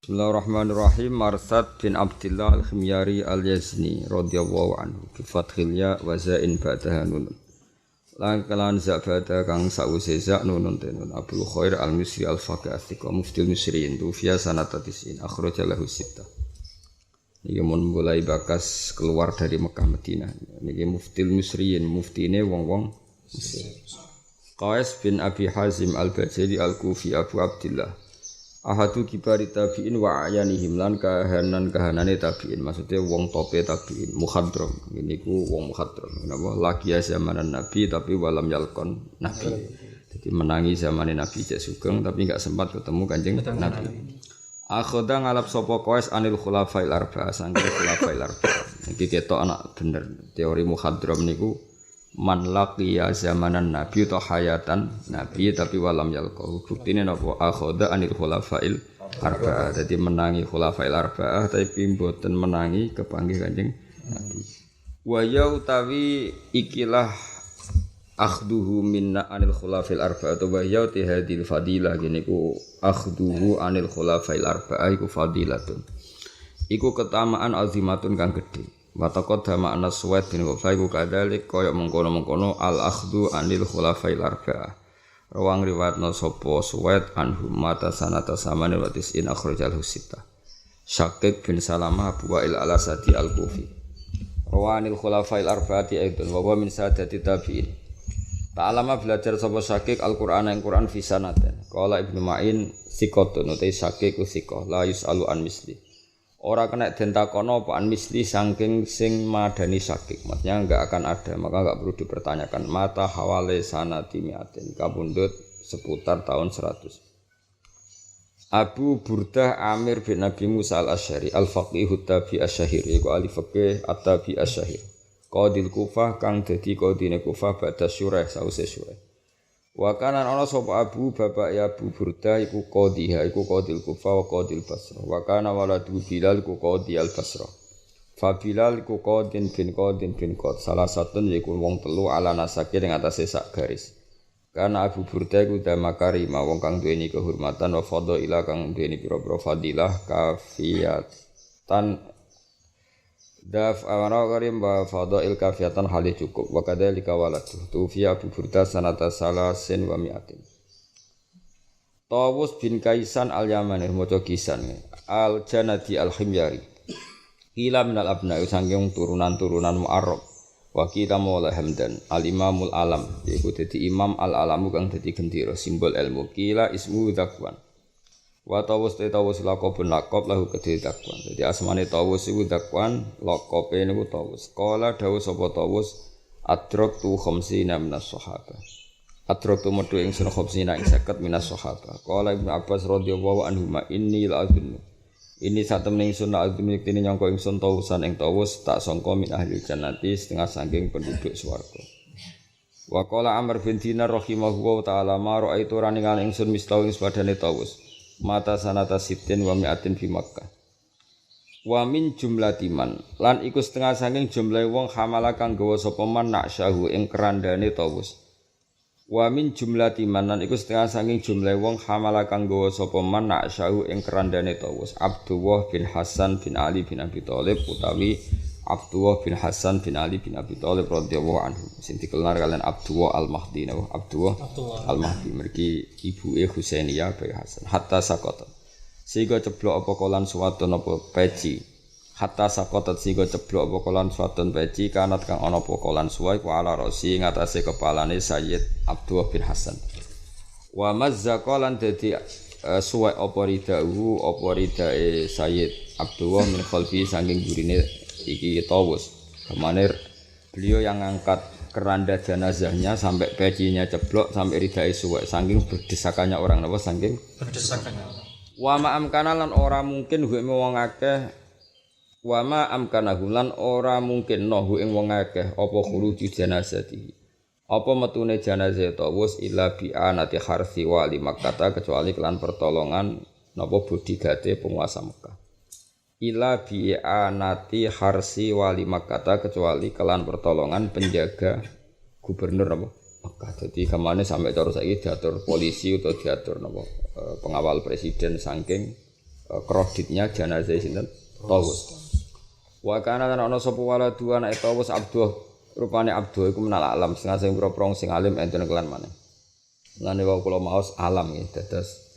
Bismillahirrahmanirrahim. Marsad bin Abdullah al-Khimyari al-Yazni radhiyallahu anhu bi fathil ya wa zain ba'daha nun. Lan kalan zabada kang sause za nunun tenun Abdul Khair al-Misri al-Faqih as-Siqa muftil Misriin tu fiya sanata tisin akhraja lahu sittah. Niki mun mulai bakas keluar dari Mekah Madinah. Niki muftil Misriin, muftine wong-wong Mesir. Qais bin Abi Hazim al-Bajali al-Kufi Abu Abdullah ahadu kibari tabi'in wa ayanihim lan kahanane tabi'in maksudnya wong tope tabi'in mukhadram ini ku wong mukhadram napa lagi zamanan nabi tapi walam yalkon nabi jadi menangi zamane nabi cek sugeng tapi enggak sempat ketemu kanjeng nabi akhoda ngalap sapa Qais anil khulafail arba'ah sangge khulafail arba'ah iki ketok anak bener teori mukhadram niku man laqiya zamanan nabi atau hayatan nabi tapi walam yalqahu buktine napa akhoda anil khulafail arba'ah dadi menangi khulafail arba'ah tapi mboten menangi kepanggih kanjeng nabi wa ya utawi ikilah akhduhu minna anil khulafail arba'ah wa ya hadil fadilah gene ku akhduhu anil khulafail arba'ah iku fadilatun iku ketamaan azimatun kang gedhe wa taqaddama anna Suwaid bin Ghafai ku kadalik kaya mengkono-mengkono al-akhdhu anil khulafail arba'ah. Rawang riwayatna sapa Suwaid anhum mata sanata samane wa tis'in akhrajal husita. Syaqq bin Salamah Abu Wa'il al-Asadi al-Kufi. Rawanil khulafail arba'ati aidun wa min sadati tabi'in. Ta'alama belajar sapa Syaqq al-Qur'an ing Qur'an fi sanaten. Qala Ibnu Ma'in siqatun utai Syaqq ku siqah la yus'alu an misli. Ora kena den takono apa an misli saking sing madani sakik maksudnya enggak akan ada maka enggak perlu dipertanyakan mata hawale sanati miatin kapundhut seputar tahun 100 Abu Burdah Amir bin Nabi Musa al-Asy'ari al-faqih tabi asy-syahir iku ahli fikih at-tabi asy-syahir qadil Kufah kang dadi qadine Kufah ba'da Syuraih sause Syuraih wa kana ana sapa Abu bapak ya Abu Burdah iku qadhiha iku qadil Kufah wa qadil Basrah wa kana waladu Bilal iku qadhi al-Basrah fa Bilal iku qadin bin qad salah satun yaiku wong telu ala nasake ing atase sak garis kana Abu Burdah iku damakarima wong kang duweni kehormatan wa fadhila kang duweni pira-pira fadilah kafiyatan daf amara karim wa fadail kafiyatan hali cukup wa kadzalika waladu tufiya Abu Burdah sanata salasin wa mi'atin Tawus bin Kaisan al-Yamani maca Kisan al-Janadi al-Khimyari ila minal abna'i sanging turunan-turunan Mu'arrab wa kita maula Hamdan al-Imamul Alam yaiku dadi imam al-alamu kang dadi gendera simbol ilmu kila ismu Dzakwan wa tawus laqabun laqab lahu kedhe Dzakwan. Dadi asmane tawus iku Dzakwan, laqabe niku tawus. Qala dawuh sapa tawus adraktu khamsina minas sahabah. Adraktu metu ingsun khamsina ing 50 minas sahabah. Qala Ibnu Abbas radhiyallahu anhu ma inni la'adun. Ini satemene ingsun la'adun yektene nyangka ingsun tawusan ing tawus tak sangka min ahli jannati setengah saking penduduk swarga. Wa qala Amr bin Dinar rahimahullahu ta'ala ma ra'aitu raningan ingsun mislau ing padane tawus. Mata sanata sitin wa mi'atin fi Makkah wa min jumlatiman lan iku setengah saking jumlah wong hamala kang gawa sapa man naksyahu ing kerandane tawus wa min jumlatiman lan iku setengah saking jumlah wong hamala kang gawa sapa man naksyahu ing kerandane tawus Abdullah bin Hasan bin Ali bin Abi Thalib utawi Abdullah bin Hasan bin Ali bin Abi Thalib radhiyallahu anhu sing dikenal kalian Abdullah al-Mahdi napa Abdullah al-Mahdi mergi ibuke Husainiyah bin Hasan hatta sakota sehingga ceblok apa kolan suwatun apa peci hatta sakota sehingga ceblok apa kolan suwatun peci kanat kang ana apa kolan suwai ku ala rasi ngatasé kepalane Sayyid Abdullah bin Hasan wa mazzaqalan dadi suwai apa ridahu apa ridae Sayyid Abdullah min khalfi saking gurine iki tawus kemana beliau yang angkat keranda jenazahnya sampai pecinya ceblok sampai ridai suwek saking berdesakannya orang napa saking berdesakannya wa ma amkana lan ora mungkin hu ing wong akeh wa ma amkana lan ora mungkin no hu ing wong akeh apa khuruji jenazati apa metune jenazah tawus illa bi anati harsi wali Makkah kecuali kelan pertolongan napa bodigate penguasa Mekah ila bi'anati harsi wali Makkah kecuali kelan pertolongan penjaga gubernur apa Mekah. Jadi kemana sampai cara saiki diatur polisi atau diatur napa pengawal presiden saking kreditnya jenazah sinten Tawus. Wa kana lan ana sapa waladu anak Tawus Abdul rupane Abdul iku menal alam setengah sing pro-pro sing alim enten kelan maneh. Lan wau kula maos alam ya dados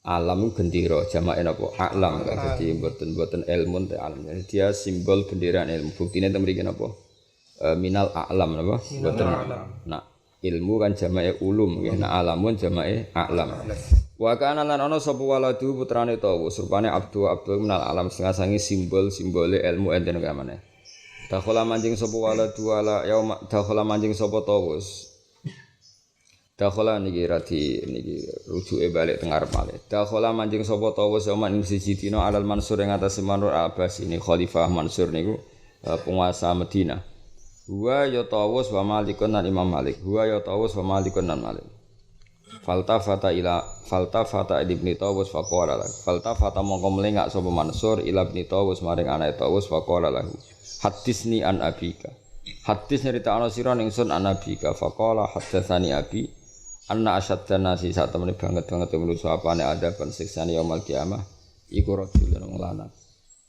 alam gendera jamake napa alam dadi mboten ilmu te alam. Jadi dia simbol bendera ilmu. Buktine teng mriki napa minal a'lam napa mboten. Nah ilmu kan jamake ulum nggih nah alamun jamake a'lam. Wa kana lan ana sapa waladu putrane Tawus rupane Abdul minal alam setengah sangi simbol-simbole ilmu enten kamane. Dakhala manjing sapa waladu ala yauma dakhala manjing sapa Tawus. Dakhala niki rujuke balik teng arep malih. Dakhala manjing sapa Tawus yauma ing siji dina alal Mansur ing atase Manur Abbas ini Khalifah Mansur niku penguasa Madinah. Huwa ya Tawus wa Malikun lan Imam Malik. Huwa ya Tawus wa Malikun lan Malik. Faltafata ibni Tawus faqala lahu. Faltafata mongko melengak sapa Mansur ila ibni Tawus maring anake Tawus faqala lahu. Hadisni an abika. Hadis nyeritakno sira ningsun an abika faqala hadatsani abi anna asyaddan nasi sak temene banget manusa apane ada ban siksane yaumul kiamah iku rajulun wong lanang.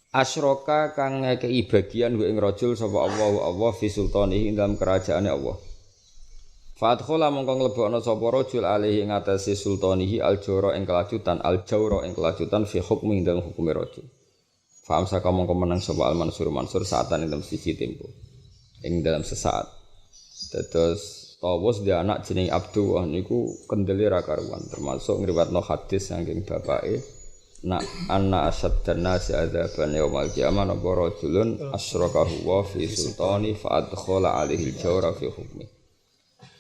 Asyraka kang ngekeki bagian ing rajul sapa Allah fi sultanihi ing dalam kerajaane Allah. Fadkhala mongko nglebokno sapa rajul alaihi ing atase sultanihi al-jawra ing kelajutan fi hukmi ing dalam hukume rajul. Faham saka mongko menang sapa al-Mansur saatan ing dalam siji tempo ing dalam sesaat. Terus Tawus dia anak jeneng Abdullah niku kendele ra karuan termasuk ngriwatno hadis saking bapake nak anna asaddan nasi adzaban yaumil qiyamah napa rajulun asyrakahu wa fi sultani fa adkhala alaihi al-jawra fi hukmi.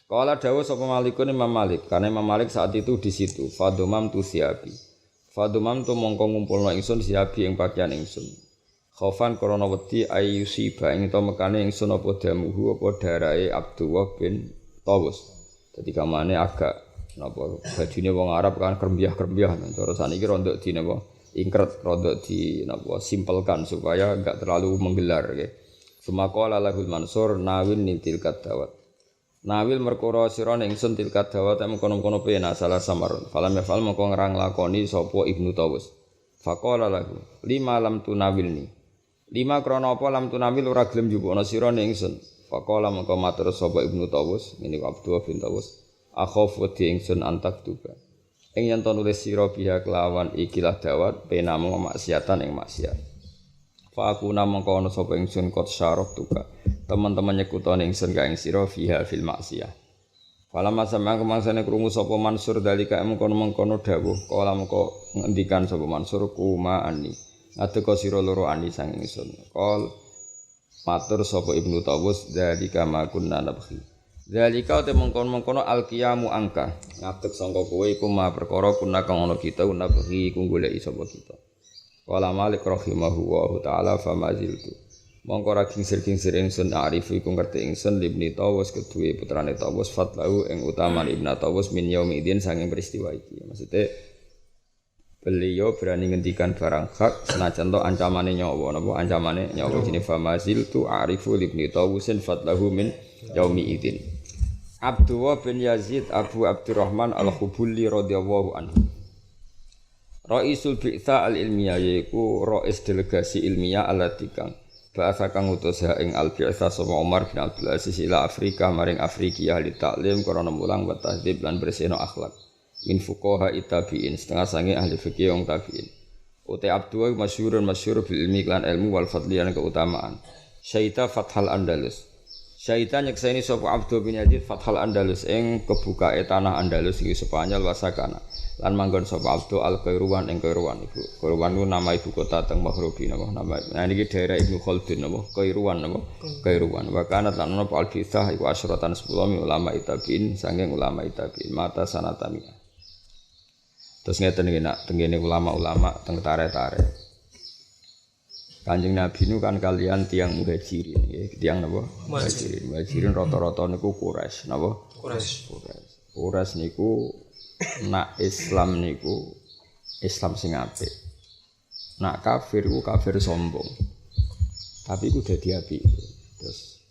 Qala dawuh sapa Malikun Imam Malik karena Imam Malik saat itu di situ fadumam tu siabi. Fadumam tu mongko ngumpulno ingsun siabi ing pakaian ingsun. Khaufan krana wedi ayyusiba ing to mekane ingsun apa damuhu apa darahe Abdullah bin Tawus. Dadi kamane agak napa bajune wong Arab kan krembiah-krembiah cara saniki rondok di napa ingkret rondok di napa simpelkan supaya enggak terlalu menggelar nggih. Sumaqala lahul Mansur nawin nintil kadawat. Nawil merkara sira ning ingsun tilkat dawat mengkono-kono pena salah samarun. Falam yafal mengko ngrang lakoni sapa Ibnu Tawus. Faqala lahu lima lam tunawilni. Lima krana apa lam tunawil ora gelem njupukna sira ning ingsun. Faqala mengko matur sapa Ibnu Tawus ngene Abdullah bin Tawus. Akhafu di ingsun antak tuba. Ing yen to nulis sira biha kelawan ikilah dawat pena mung maksiatan ing maksiat. Fa aku namangka ana sapa ingsun kot syarok tuba. Teman-teman nyekutone ingsun ka ing sira fiha fil maksiyah. Fala masama kemangsane krungu sapa Mansur dalika mengkono-mengkono dawuh kala mengko ngendikan sapa Mansur kuma ani ngadeka sira loro ani sang ingsun. Qol matur sapa Ibnu Tawus dalika ma kunna nabhi. Dalika te mengkono-mengkono alqiyamu angka ngadeg sangka kowe iku ma perkara kuna kang ana kita nabhi iku goleki sapa kita. Qala Malik rahimahullahu taala famaziltu. Mongko ra kingsir-kingsir ingsun arifu iku ngerti ingsun Ibnu Tawus kedue putrane Tawus fatlahu ing utaman Ibnu Tawus min yaumidin saking peristiwa iki. Maksudnya beliau berani ngendikan barang hak senajan to ancamane nyawa napa ancamane nyawa jenenge famazil tu arifu Ibnu Tawusin fatlahu min yaumidin. Abdullah bin Yazid Abu Abdurrahman Al-Khubuli radhiyallahu anhu. Raisul Bi'tsa al-Ilmiyah yaiku rais delegasi ilmiah alatikang bahasa kang utus ing al-Bi'tsa sapa Umar bin Abdul Aziz ila Afrika maring Afriki ahli taklim karena mulang wa tahdhib lan bersihno akhlak min fuqaha tabi'in setengah sange ahli fikih wong tabi'in. Uta Abdul masyhur bil ilmi lan ilmu wal fadli lan keutamaan. Syaita Fathal Andalus. Syaita nyekseni sapa Abdul bin Yazid Fathal Andalus ing kebukae tanah Andalus iki Spanyol wasakana. Lan manggon sapa Abdul Al-Qairuwan ing Qairuwan iku. Qairuwan ku nama ibu kota teng Maghribi napa nama. Nah niki daerah Ibnu Khaldun napa Qairuwan napa Qairuwan. Wa kana lan ana al-Bithah iku asyratan 10 ulama tabi'in saking ulama tabi'in mata sanatami. Terus ngeten iki nak tengene ulama-ulama teng tare-tare. Kanjeng Nabi nu kan kalian tiang muhajirin nggih, tiang napa? Muhajirin. Muhajirin rata-rata niku Quraisy napa? Quraisy niku nak Islam niku Islam sing apik. Nak kafir ku kafir sombong. Tapi ku dadi apik. Terus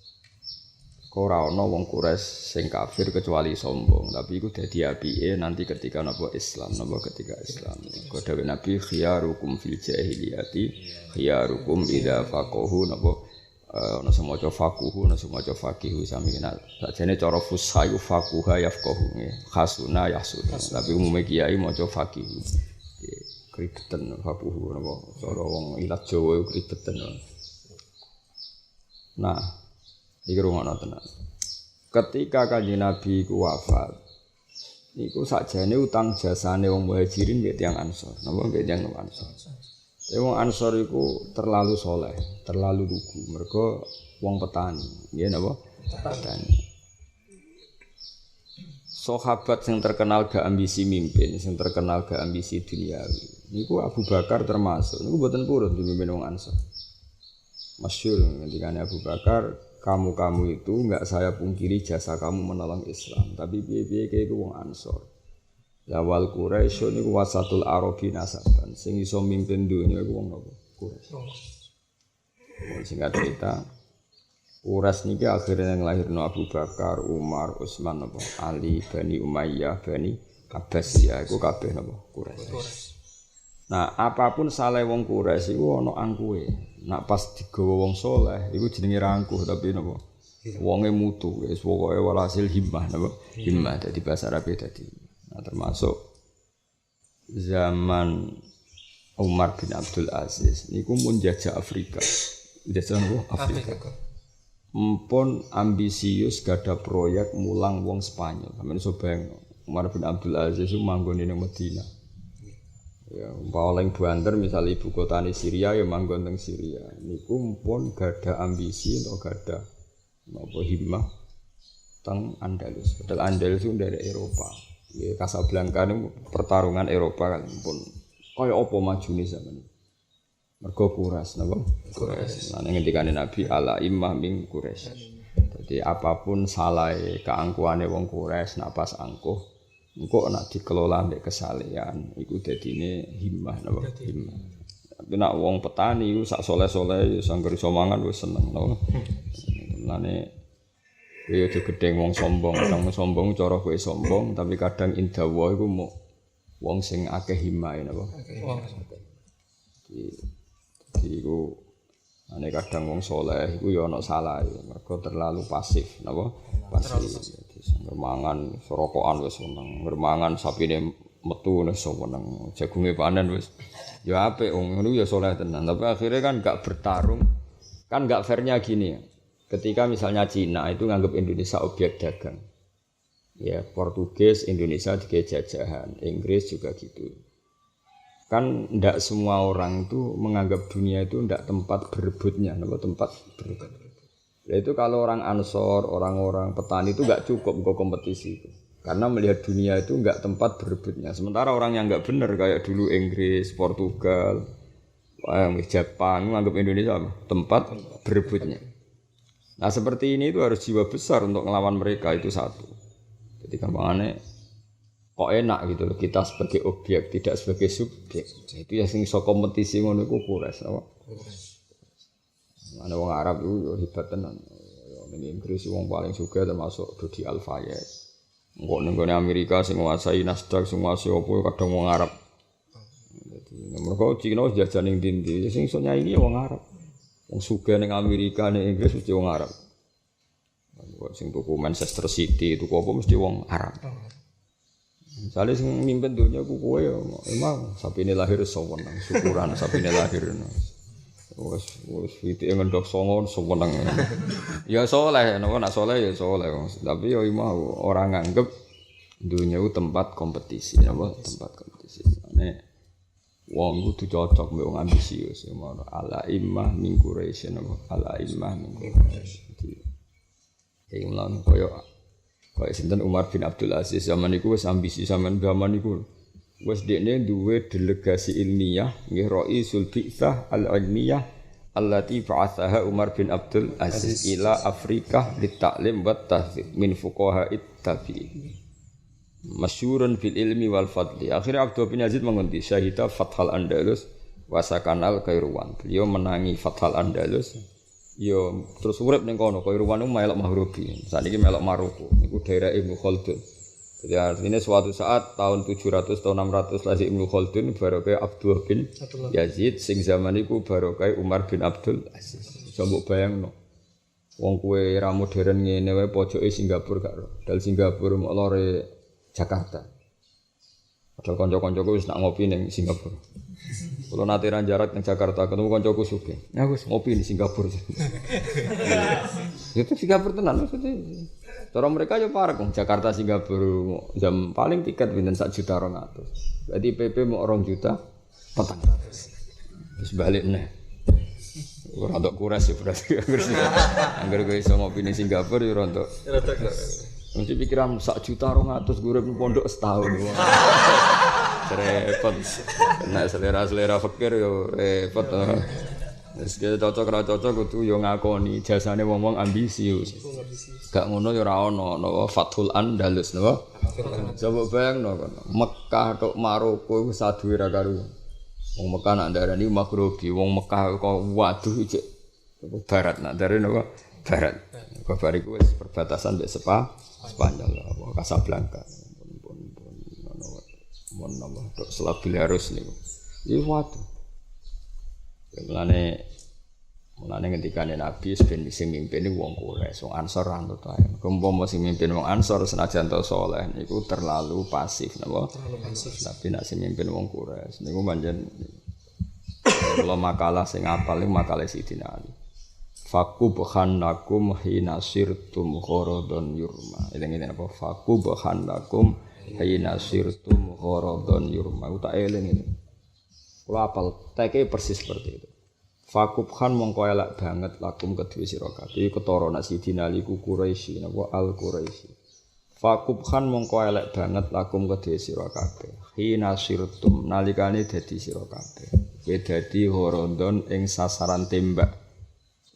ora ana wong Quraisy sing kafir kecuali sombong, tapi iku dadi apike nanti ketika napa Islam, napa ketika Islam. Kok dawuh Nabi khiyarukum fil jahiliyati khiyarukum idza faqahu napa ana semaca faquhu, ana semaca faqihu sami kenal. Sakjane cara fushayu faquha yafqahu nggih. Khasuna yahsun. Tapi umume kiai maca faqihu. Kribeten faquhu napa cara wong ilat Jawa kribeten. Nah, iki rumono tenan. Ketika Kanjeng Nabi ku wafat, niku sakjane utang jasane wong Muhajirin mbek tiyang Ansor. Napa mbek tiyang Ansor. Wong Ansor iku terlalu soleh, terlalu lugu. Mergo wong petani, nggih napa? Petani. Sahabat sing terkenal gak ambisi mimpin, sing terkenal gak ambisi duniawi. Niku Abu Bakar termasuk. Niku mboten purun dipimpin wong Ansor. Masyhur ngendikane Abu Bakar, kamu itu enggak saya pungkiri jasa kamu menolong Islam, tapi piye-piye kayak wong Ansor. Ya wal Quraisy niku wasatul Arabi nasaban, sing iso mimpin dunya iku wong napa? Quraisy. Singkat cerita, Quraisy niki akhirnya nglahirno Abu Bakar, Umar, Utsman napa? Ali, Bani Umayyah, Bani Abbasiyah iku kabeh napa? Quraisy. Nah, apapun salah wong Quraisy iku ana angkuhe. Nak pas digawa wong saleh iku jenenge rangkuh tapi napa? Wonge mutu wis pokoke walhasil himmah napa? Himmah dadi bahasa Arab dadi. Nah, termasuk zaman Umar bin Abdul Aziz niku mun jajah Afrika. Jajah Afrika. Mumpun ambisius gada proyek mulang wong Spanyol. Sampeyan iso bayangno Umar bin Abdul Aziz ku manggon ning Madinah. Ya, paling banter misalnya ibu kota di Syria ya manggon teng Syria. Niku pun gada ambisi atau gada napa himmah teng Andalus. Padahal Andalus itu dari Eropa. Ya Casablanca niku pertarungan Eropa kan pun kaya apa majune zaman. Mergo Quraisy napa? Quraisy. Lan ngendikane Nabi ala immah min Quraisy. Jadi apapun salah keangkuhane wong Quraisy nak pas angkuh engko nek dikelola mbek kesalehan iku dadine himmah napa himmah. Tapi nek wong petani iku sak soleh-soleh ya sangger iso mangan wis seneng napa. Mulane ya aja gedeng wong sombong, kadang sombong cara kowe sombong tapi kadang indawa iku mok wong sing akeh himmah napa. Jadi iku ane kadang wong soleh iku ya ana salah mergo terlalu pasif napa? Pasif. Mangan sorokokan wis seneng, mangan sapine metu wis seneng, jagunge panen wis ya apik wong ngono ya saleh tenan. Tapi akhirnya kan enggak bertarung. Kan enggak fairnya gini. Ketika misalnya Cina itu nganggap Indonesia objek dagang. Ya, Portugis Indonesia digawe jajahan, Inggris juga gitu. Kan enggak semua orang itu menganggap dunia itu enggak tempat berebutnya, tempat berebut. Itu kalau orang Ansor, orang-orang petani itu enggak cukup untuk kompetisi itu. Karena melihat dunia itu enggak tempat berebutnya. Sementara orang yang enggak benar kayak dulu Inggris, Portugal, Jepang menganggap Indonesia apa? Tempat berebutnya. Nah seperti ini itu harus jiwa besar untuk melawan mereka itu satu. Jadi gampangannya kok enak gitu loh kita sebagai objek tidak sebagai subjek. Itu ya sing iso kompetisi ngono iku Quraisy apa? Ana wong Arab itu hebat tenan. Ning Inggris wong paling sugih termasuk Dodi Al-Fayed. Engko ning Amerika sing nguasai Nasdaq, sing nguasai opo kadang wong Arab. Dadi mergo Cina jajah ning ndi-ndi sing iso nyaingi wong Arab. Wong sugih ning Amerika ning Inggris mesti wong Arab. Sing tuku Manchester City tuku apa mesti wong Arab. Misalnya sing mimpin dunia ku kowe emang sapine lahir sewenang syukuran sapine lahir. Wes iki ngendok songon sewenang. Ya saleh, nek saleh ya saleh. Tapi ya mau orang nganggep dunia itu tempat kompetisi, apa tempat kompetisi. Nek wong kudu cocok mbek wong ambisius, ngono. Ala immah min Quraisy, ala immah min Quraisy. Iki lan koyo sinten Umar bin Abdul Aziz zaman iku wis ambisi zaman iku. Wes dekne duwe delegasi ilmiah nggih Raisul Bi'tsah al-Ilmiyah allati ba'athaha Umar bin Abdul Aziz ila Afrika litaklim wa tahfiz min fuqaha'it tabi'in masyhurun fil ilmi wal fadli. Akhirnya Abdul bin Aziz mengundi syahida Fathal Andalus wa sakanal Kairuan. Beliau menangi Fathal Andalus Yo terus urip ning kono Kairuan niku melok Mahrubi. Sakniki melok Maroko. Niku daerah Ibnu Khaldun. Jadi artinya suatu saat tahun 700 tahun 600 Lazim Ibnu Khaldun barokah Abdullah bin Yazid sing zaman iku barokah Umar bin Abdul Aziz. Coba bayangno. Wong kuwe ra modern ngene wae pojoke Singapura gak ro. Dal Singapura mok lore Jakarta. Padahal kanca-kancaku wis nak ngopi ning Singapura. Kalau nate ra jarak ning Jakarta ketemu kancaku sugih. Aku ngopi di Singapura. Itu Singapura tenan maksudnya. Cara mereka yo parek wong Jakarta Singapura jam paling tiket pinten 1.200.000. Berarti PP mau 2 juta petang. Terus balik neh. Ora untuk kuras ya berarti. Angger kowe iso ngopi ning Singapura yo ora untuk. Mesti pikiran 1.200.000 gue urip pondok setahun. Repot. Nek selera fikir yo repot. Wis cocok ra cocok kudu yo ngakoni jasane wong-wong ambisius. Gak ngono yo ora ono napa Fathul Andalus napa. Coba bayangno kono. Mekah tok Maroko iku saduwe ra karo. Wong Mekah nak ndarani Maghribi, wong Mekah kok waduh iki barat nak ndarani napa barat. Kok bariku wis perbatasan mbek Spanyol apa Casablanca. Pun nama tok Selabil harus niku. Iki waduh. Mulane ngendikane Nabi ben sing mimpin wong Quraisy, wong Ansor anut ae. Umpama sing mimpin wong Ansor senajan to saleh niku terlalu pasif napa? Terlalu pasif. Tapi nek sing mimpin wong Quraisy niku pancen kula makalah sing apal niku makalah Sidina Ali. Fakubhanakum hina sirtum gharadun yurma. Eling-eling apa? Fakubhanakum hina sirtum gharadun yurma. Utak eling ini. Kula apal teke persis seperti itu. Fakubhan mongko elak banget lakum kedue sira kabeh ketara nak Sidina Ali ku Quraisy napa Al Quraisy. Fakubhan mongko elak banget lakum kedue sira kabeh. Hina sirtum nalikane dadi sira kabeh. Kowe dadi horodon ing sasaran tembak.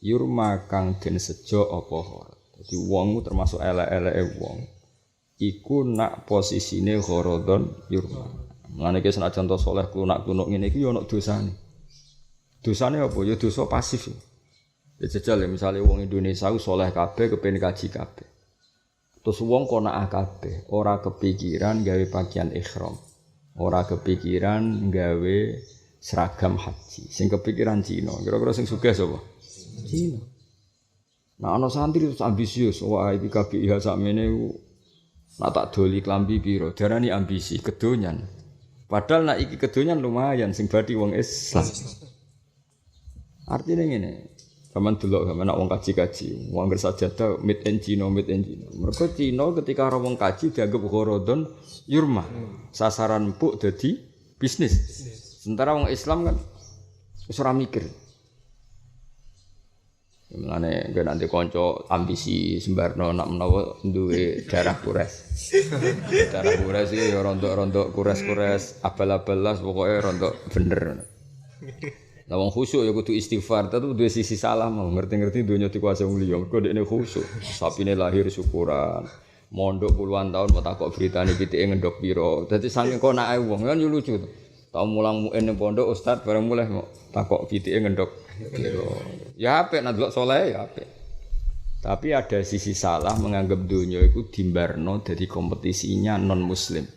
Yurma kang den sejo apa horod. Dadi wongmu termasuk elek-eleke wong. Iku nak posisine horodon yurma. Mulane ki senajan to saleh klunak-klunuk ngene iki yo ana dosane. Dosane apa? Ya dosa pasif. Ya jajal ya misale wong Indonesia ku saleh kabeh kepen kaji kabeh. Terus wong konaah kabeh, ora kepikiran gawe pakaian ihram. Ora kepikiran gawe seragam haji. Sing kepikiran Cina. Kira-kira sing sugih sapa? Cina. Nah ana santri terus ambisius, wah iki KBIH sakmene nak tak doli klambi piro, darani ambisi kedonyan. Padahal nak iki kedonyan lumayan sing badhe wong Islam. Artinya ngene, sampean delok sampean nak wong kaji-kaji, wong sajadah made in China. Mergo Cina ketika ora wong kaji dianggap gharadun yurma. Sasaran empuk dadi bisnis. Sementara wong Islam kan wis ora mikir. Mulane nggo nanti kanca ambisi sembarno nak menawa duwe darah Quraisy. Darah Quraisy iki ya rontok-rontok Quraisy, abal-abalas pokoke rontok bener. Lah wong khusyuk ya kudu istighfar, tapi duwe sisi salah mau ngerti-ngerti donya dikuasai wong liya. Mergo dekne khusyuk, sapine lahir syukuran. Mondok puluhan tahun mau takok beritane pitike ngendok pira. Dadi saking konake wong kan yo lucu. Tau mulang muin ning pondok ustaz bareng mulai mau takok pitike ngendok pira. Ya apik nek delok saleh ya apik. Tapi ada sisi salah menganggap donya iku dimbarno dadi kompetisinya non muslim.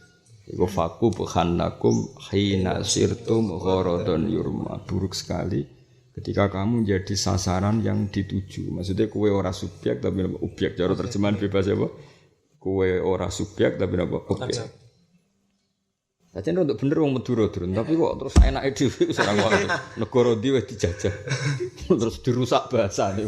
Iku faku bukhanakum hina sirtum gharadun yurma. Buruk sekali ketika kamu jadi sasaran yang dituju. Maksudnya kowe ora subjek tapi objek. Cara terjemahan bebas apa? Kowe ora subjek tapi apa? Objek. Sajane untuk bener wong Madura durun, tapi kok terus enake dhewe wis ora ngono. Negara ndi wis dijajah. Terus dirusak bahasane.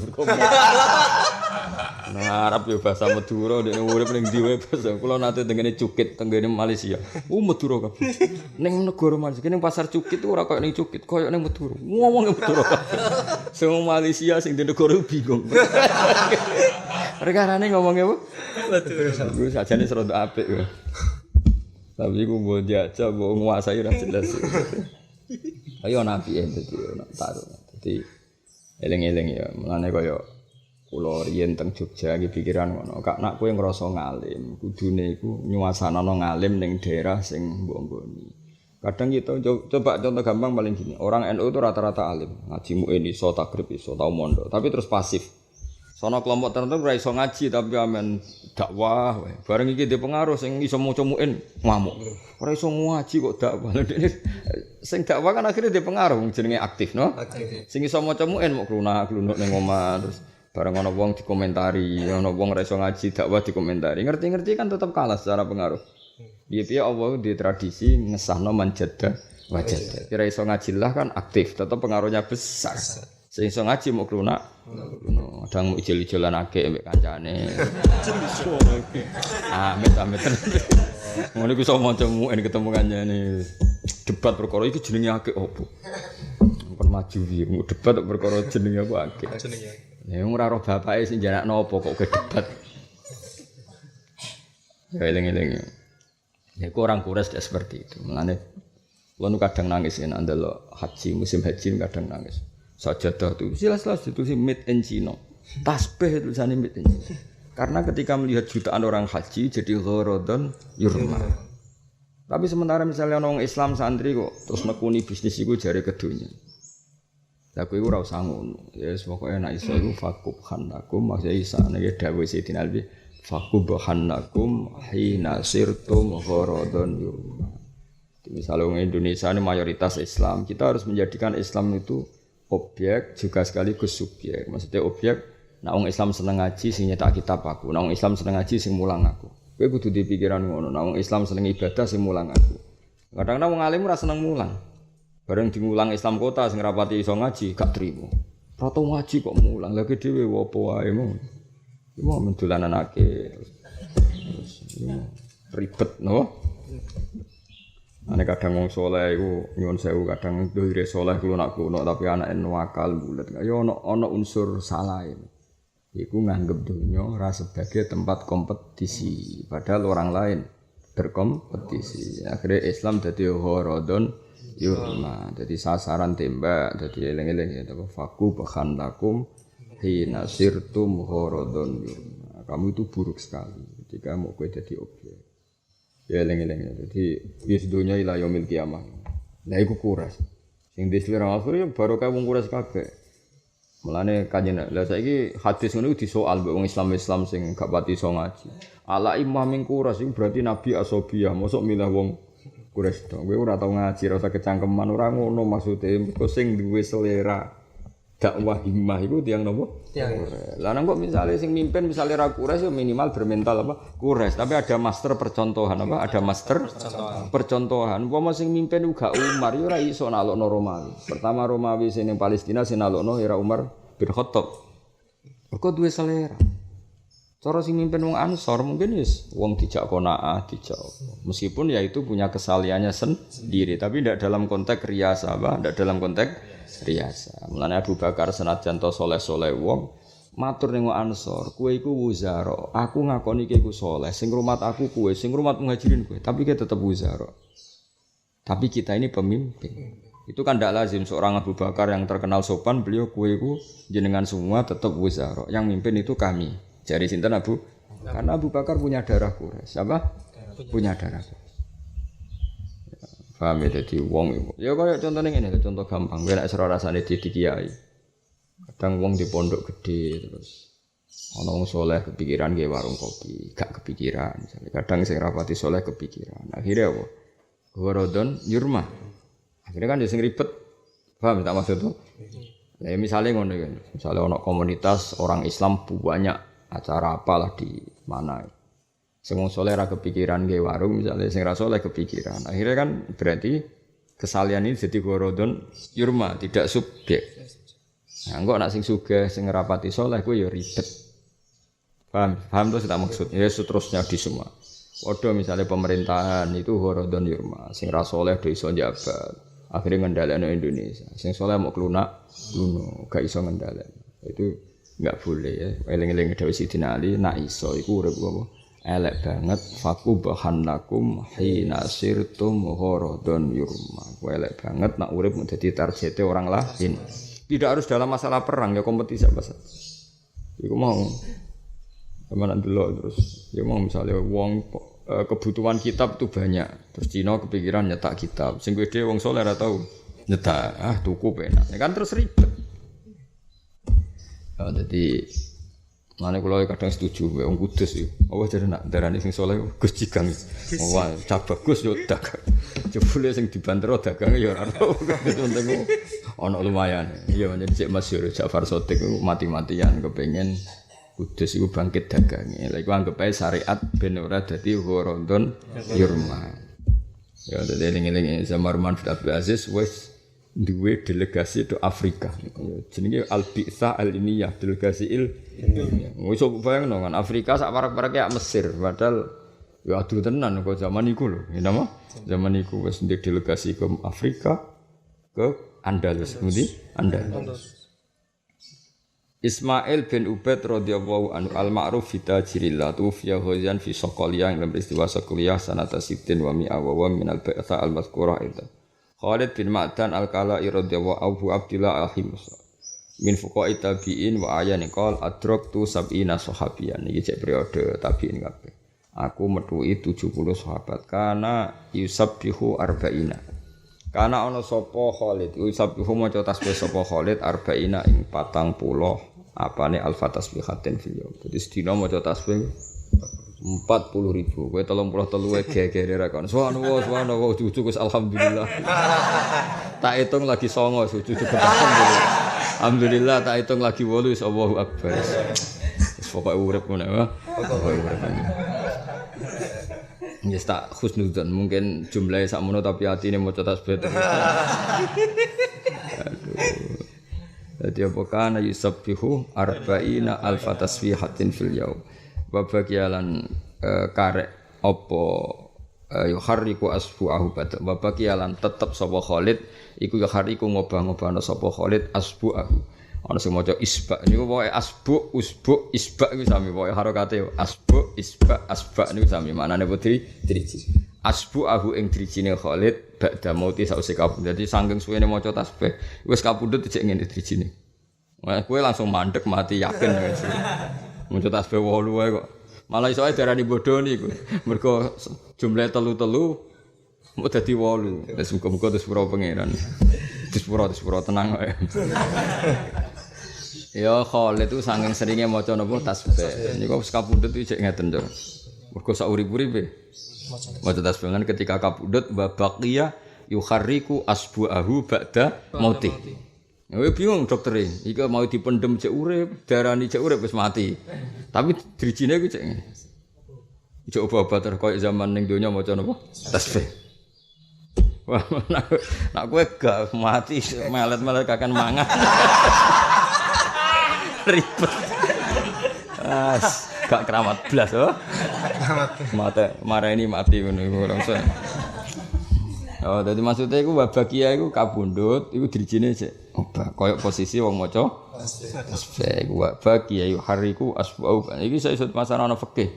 Nah, Arab yo bahasa Madura, nek urip ning ndi wae bahasa. Kula nate tengene Cukit, tengene Malaysia. Madura kabeh. Ning negara Malaysia, ning pasar Cukit ora koyo ning Cukit, koyo ning Madura. Ngomong Madura. Sing Malaysia sing di negara bingung. Rekarane ngomongnya apa? Madura. Wis sajane serontok apik kok. Tapi ku mbok jajah, mbok nguasai ora jelas. Ayo nabi dadi ana taruh. Dadi eling-eling ya, mulane kaya kula riyen teng Jogja iki pikiran ngono. Kak nak kowe ngrasa ngalim, kudune iku nyuasanana ngalim ning daerah sing mbok nggoni. Kadang kita coba contoh gampang paling gini, orang NU itu rata-rata alim, ngaji muin iso, takrib iso, tau mondok, tapi terus pasif. Sono kelompok tertentu ora iso ngaji tapi amen dakwah wae. Bareng iki dhe pengaruh sing iso maca muin ngamuk. Ora iso ngaji kok dakwah. Sing dakwah kan akhirnya dhe pengaruh jenenge aktif, no? Sing iso maca muin mok klunak-klunuk ning omah terus bareng ana wong dikomentari, ana wong ora iso ngaji dakwah dikomentari. Ngerti-ngerti kan tetap kalah secara pengaruh. Piye-piye Allah di tradisi ngesahno manjada wajada. Kira iso ngaji lah kan aktif, tetap pengaruhnya besar. Sing iso ngaji mau klunak, kadang mau ijil-ijilan akeh mbek kancane. Amit-amit. Ngono iku iso maca muin ketemu kancane. Debat perkara iki jenenge akeh opo? Kon maju piye? Debat perkara jenenge apa akeh? Ya ora roh bapake sing janakno apa kok ke debat. Ya eling-eling. Ya orang Quraisy seperti itu. Mulane kula nu kadang nangis yen ndelok haji, musim haji kadang nangis. Sajadah itu jelas-jelas ditulis made in China. Tasbih tulisannya made in China. Karena ketika melihat jutaan orang haji jadi gharadun yurma. Tapi sementara misalnya orang Islam santri kok terus nekuni bisnis iku jare kedunya. Lah kowe ora usah ngono. Ya wis pokoke nek iso iku fakub khanakum maksud isa nek dawuh Sayyidina Ali fakub khanakum hina sirtum gharadun yurma. Misalnya orang Indonesia ini mayoritas Islam, kita harus menjadikan Islam itu objek juga sekaligus subjek. Maksudnya objek, nah orang Islam seneng ngaji sing nyetak kitab aku, nah orang Islam seneng ngaji sing mulang aku. Kowe kudu di pikiran ngono, nah orang Islam seneng ibadah sing mulang aku. Kadang-kadang wong alim ora seneng mulang. Bareng dimulang Islam kota sing rapati iso ngaji gak trimo. Ora tau ngaji kok mulang, lha dhewe opo wae mong. Iku men dolananake. Ribet no. Ane kadang wong saleh iku nyuwun sewu kadang dohire saleh kulo tapi anake nuwakal bulet. Ya ana unsur salahe. Iku nganggep donya ora sebagai tempat kompetisi, padahal orang lain berkompetisi. Akhirnya Islam dadi gharadun yurma, dadi sasaran tembak, dadi eling-eling ya faku bahan lakum hina sirtum gharadun yurma. Kamu itu buruk sekali ketika mau kowe dadi objek. Ya eling-eling jadi wis donya ila yaumil kiamah. Lah iku kuras. Sing diselera akhir ya barokah wong kuras kabeh. Mulane kanjeng lha saiki hadis ngono iku disoal mbek wong Islam sing gak pati iso ngaji. Ala imam ming kuras iku berarti nabi asobiyah, mosok milih wong kuras to. Kowe ora tau ngaji, ora usah kecangkeman, ora ngono maksude. Mergo sing duwe selera dakwah himmah iku tiyang napa? Tiyang. Lah nang kok misale sing mimpin misale ra kures ya minimal bermental apa? Kures, tapi ada master percontohan apa? Ada master percontohan. Umpama sing mimpin uga Umar ya ora iso nalokno Romawi. Pertama Romawi sing ning Palestina sing nalokno ya Umar bin Khattab. Kok duwe selera. Cara sing mimpin wong Ansor mungkin wis wong dijak qanaah, dijak. Meskipun ya itu punya kesaliannya sendiri, tapi tidak dalam konteks riasa apa? Tidak dalam konteks riasa. Mulane Abu Bakar senajan to saleh-saleh wong matur ning Ansor, kowe iku wuzara. Aku ngakoni kowe iku saleh, sing rumat aku kowe, sing rumat muhajirin kowe, tapi kowe tetep wuzara. Tapi kita ini pemimpin. Itu kan tidak lazim seorang Abu Bakar yang terkenal sopan, beliau kowe iku jenengan semua tetep wuzara. Yang mimpin itu kami. Jari sinten Abu? Karena Abu Bakar punya darah Quraisy. Apa? Punya darah. Paham ya, jadi wong itu. Ya kayak contohnya ini, contoh gampang. Gue nak serah rasanya di kiai. Kadang wong di pondok gede terus. Ono wong soleh kepikiran gue warung kopi, gak kepikiran. Misalnya kadang sing rapati soleh kepikiran. Akhirnya apa? Gharadun yurma. Akhirnya kan dia sing ribet. Paham tak maksud itu? Ya misalnya ngono kan. Misalnya ono komunitas orang Islam banyak acara apalah di mana. Sing wong saleh ra kepikiran gawe warung misalnya sing ra saleh kepikiran. Akhirnya kan berarti kesalian ini jadi gharadun yurma, tidak subjek. Nah, engko nek sing sugih sing ngrapati saleh kuwi ya ribet. Paham terus tak maksud. Ya seterusnya di semua. Padha misalnya pemerintahan itu gharadun yurma, sing ra saleh do iso njabat. Akhirnya ngendhalekno Indonesia. Sing saleh mau klunak, gak iso ngendhalekno. Itu enggak boleh ya. Eling-eling dawuh Sidina Ali nak iso iku urip apa? Elek banget faku bahan lakum hina sirtum gharadun yurma. Elek banget nak urip menjadi targete orang lain. Tidak harus dalam masalah perang ya kompetisi apa saja. Iku mau teman delok terus ya mau misalnya wong kebutuhan kitab itu banyak. Terus Cina kepikiran nyetak kitab. Sing gede wong saleh ora tau nyetak. Tuku penak. Ya kan terus ribet. Jadi mana kalau kadang setuju, wong kudus itu. Jadi nak darani sing saleh Gus Cigang. Wah, cah bagus yo dagang. Jebule sing dibantero dagang ya ora tau. Untung ana lumayan. Iya menjadi cek masyhur Ja'far Shadiq mati-matian kepengin kudus iku bangkit dagange. Lha iku anggap ae syariat ben ora dadi Ramadan yurma. Ya dadi eling-eling zaman Umar bin Abdul Aziz wis duwe delegasi ke Afrika. Jenenge Al-Bi'tsah Al-Ilmiyah, delegasi ilmiah. Wis bayangno kan Afrika sak parak-parake ya Mesir, padahal ya aduh tenan kok zaman iku lho. Ya napa? Zaman iku wis ndek delegasi ke Afrika ke Andalus. Ngendi? Andalus. Ismail bin Ubaid radhiyallahu anhu al-ma'ruf fi tajrillah tufiya ghazan fi Saqaliyah dalam peristiwa Saqaliyah sanata sittin wa mi'a wa min al-ba'tha al-mazkurah itu. Khalid bin Ma'dan al-Kala'i radhiyallahu Abu Abdullah al-Himus min fuqa'i tabi'in wa ayan qol adraktu sab'ina sahabiyan iki cek periode tabi'in kabeh. Aku metuhi 70 sahabat kana yusabbihu arba'ina. Kana ana sapa Khalid yusabbihu maca tasbih sapa Khalid arba'ina ing 40 apane alfa tasbihatin fil yaum. Dadi sedina maca tasbih 40.000. Kowe 33 gegere ra kon. Subhanallah, cucu Gus alhamdulillah. Tak hitung lagi 9 cucu alhamdulillah. Alhamdulillah tak hitung lagi 8 wis Allahu akbar. Wis pokoke urip ngono ya. Pokoke urip. Ya tak husnudzon mungkin jumlahnya sakmono tapi atine maca tasbih terus. Aduh. Dadi apa kana yusabbihu arba'ina alfa tasbihatin fil yaum. Babagialan karek apa yuharriku asbu'ahu bata babagialan tetep sapa Khalid iku yuharriku ngobah-ngobahna sapa Khalid asbu'ahu ana sing maca isba niku pokoke asbu usbu isba iku sami pokoke harokate asbu isba asba niku sami maknane putri driji asbu'ahu ing drijine Khalid ba'da mauti sause kabundut dadi saking suwene maca tasbih wis kabundut dicek ngene drijine kowe langsung mandek mati yakin wis maca tasbih 8 wae kok. Malah iso ae darani bodho niku. Mergo jumlahe telu-telu mau dadi 8. Wis muga-muga disepuro pangeran. Disepuro tenang wae. Ya Khalid itu saking seringe maca napa tasbih. Niku wis kapundhut iki cek ngeten to. Mergo sak urip-uripe maca tasbih kan ketika kapundhut wa baqiya yukharriku asbu'ahu ba'da mauti. Ya bingung dokter iki mau dipendem cek urip, darani cek urip wis mati. Tapi drijine ku cek ngene. Cek obat-obat koyo zaman ning donya maca napa? Tasbih. Wah, nak kowe gak mati melet-melet kakan mangan. Ribet. Gak keramat blas oh. Mate mareni mati ngono iku langsung. Oh, dadi maksudnya iku wabakia iku kabundut, iku drijine cek obah koyo posisi wong maca tasbih iku wabakia yuhariku asbau. Iki saya isut masalah ana fikih.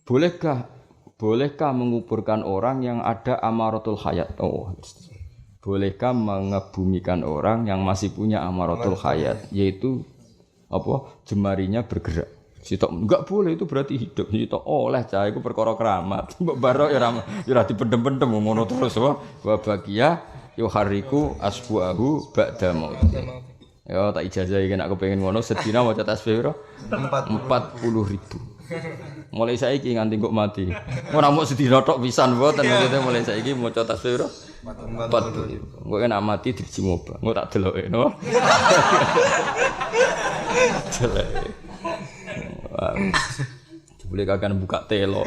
Bolehkah menguburkan orang yang ada amaratul hayat? Oh. Bolehkah mengebumikan orang yang masih punya amaratul hayat, yaitu apa? Jemarinya bergerak. Sitok enggak boleh itu berarti hidup. Sitok oleh cah iku perkara keramat. Mbok barok ya ora dipendem-pendem ngono terus wae. Wa baqiya yuhariku asbu'ahu ba'da maut. Ya tak ijazah iki nek kepengin ngono sedina maca tasbih piro? 40.000. Mulai saiki nganti kok mati. Ora mung sedina tok pisan mboten maksudnya mulai saiki maca tasbih piro? 40.000. Engko nek mati driji moba. Engko tak deloke no. Jelek. Boleh kagak buka telo.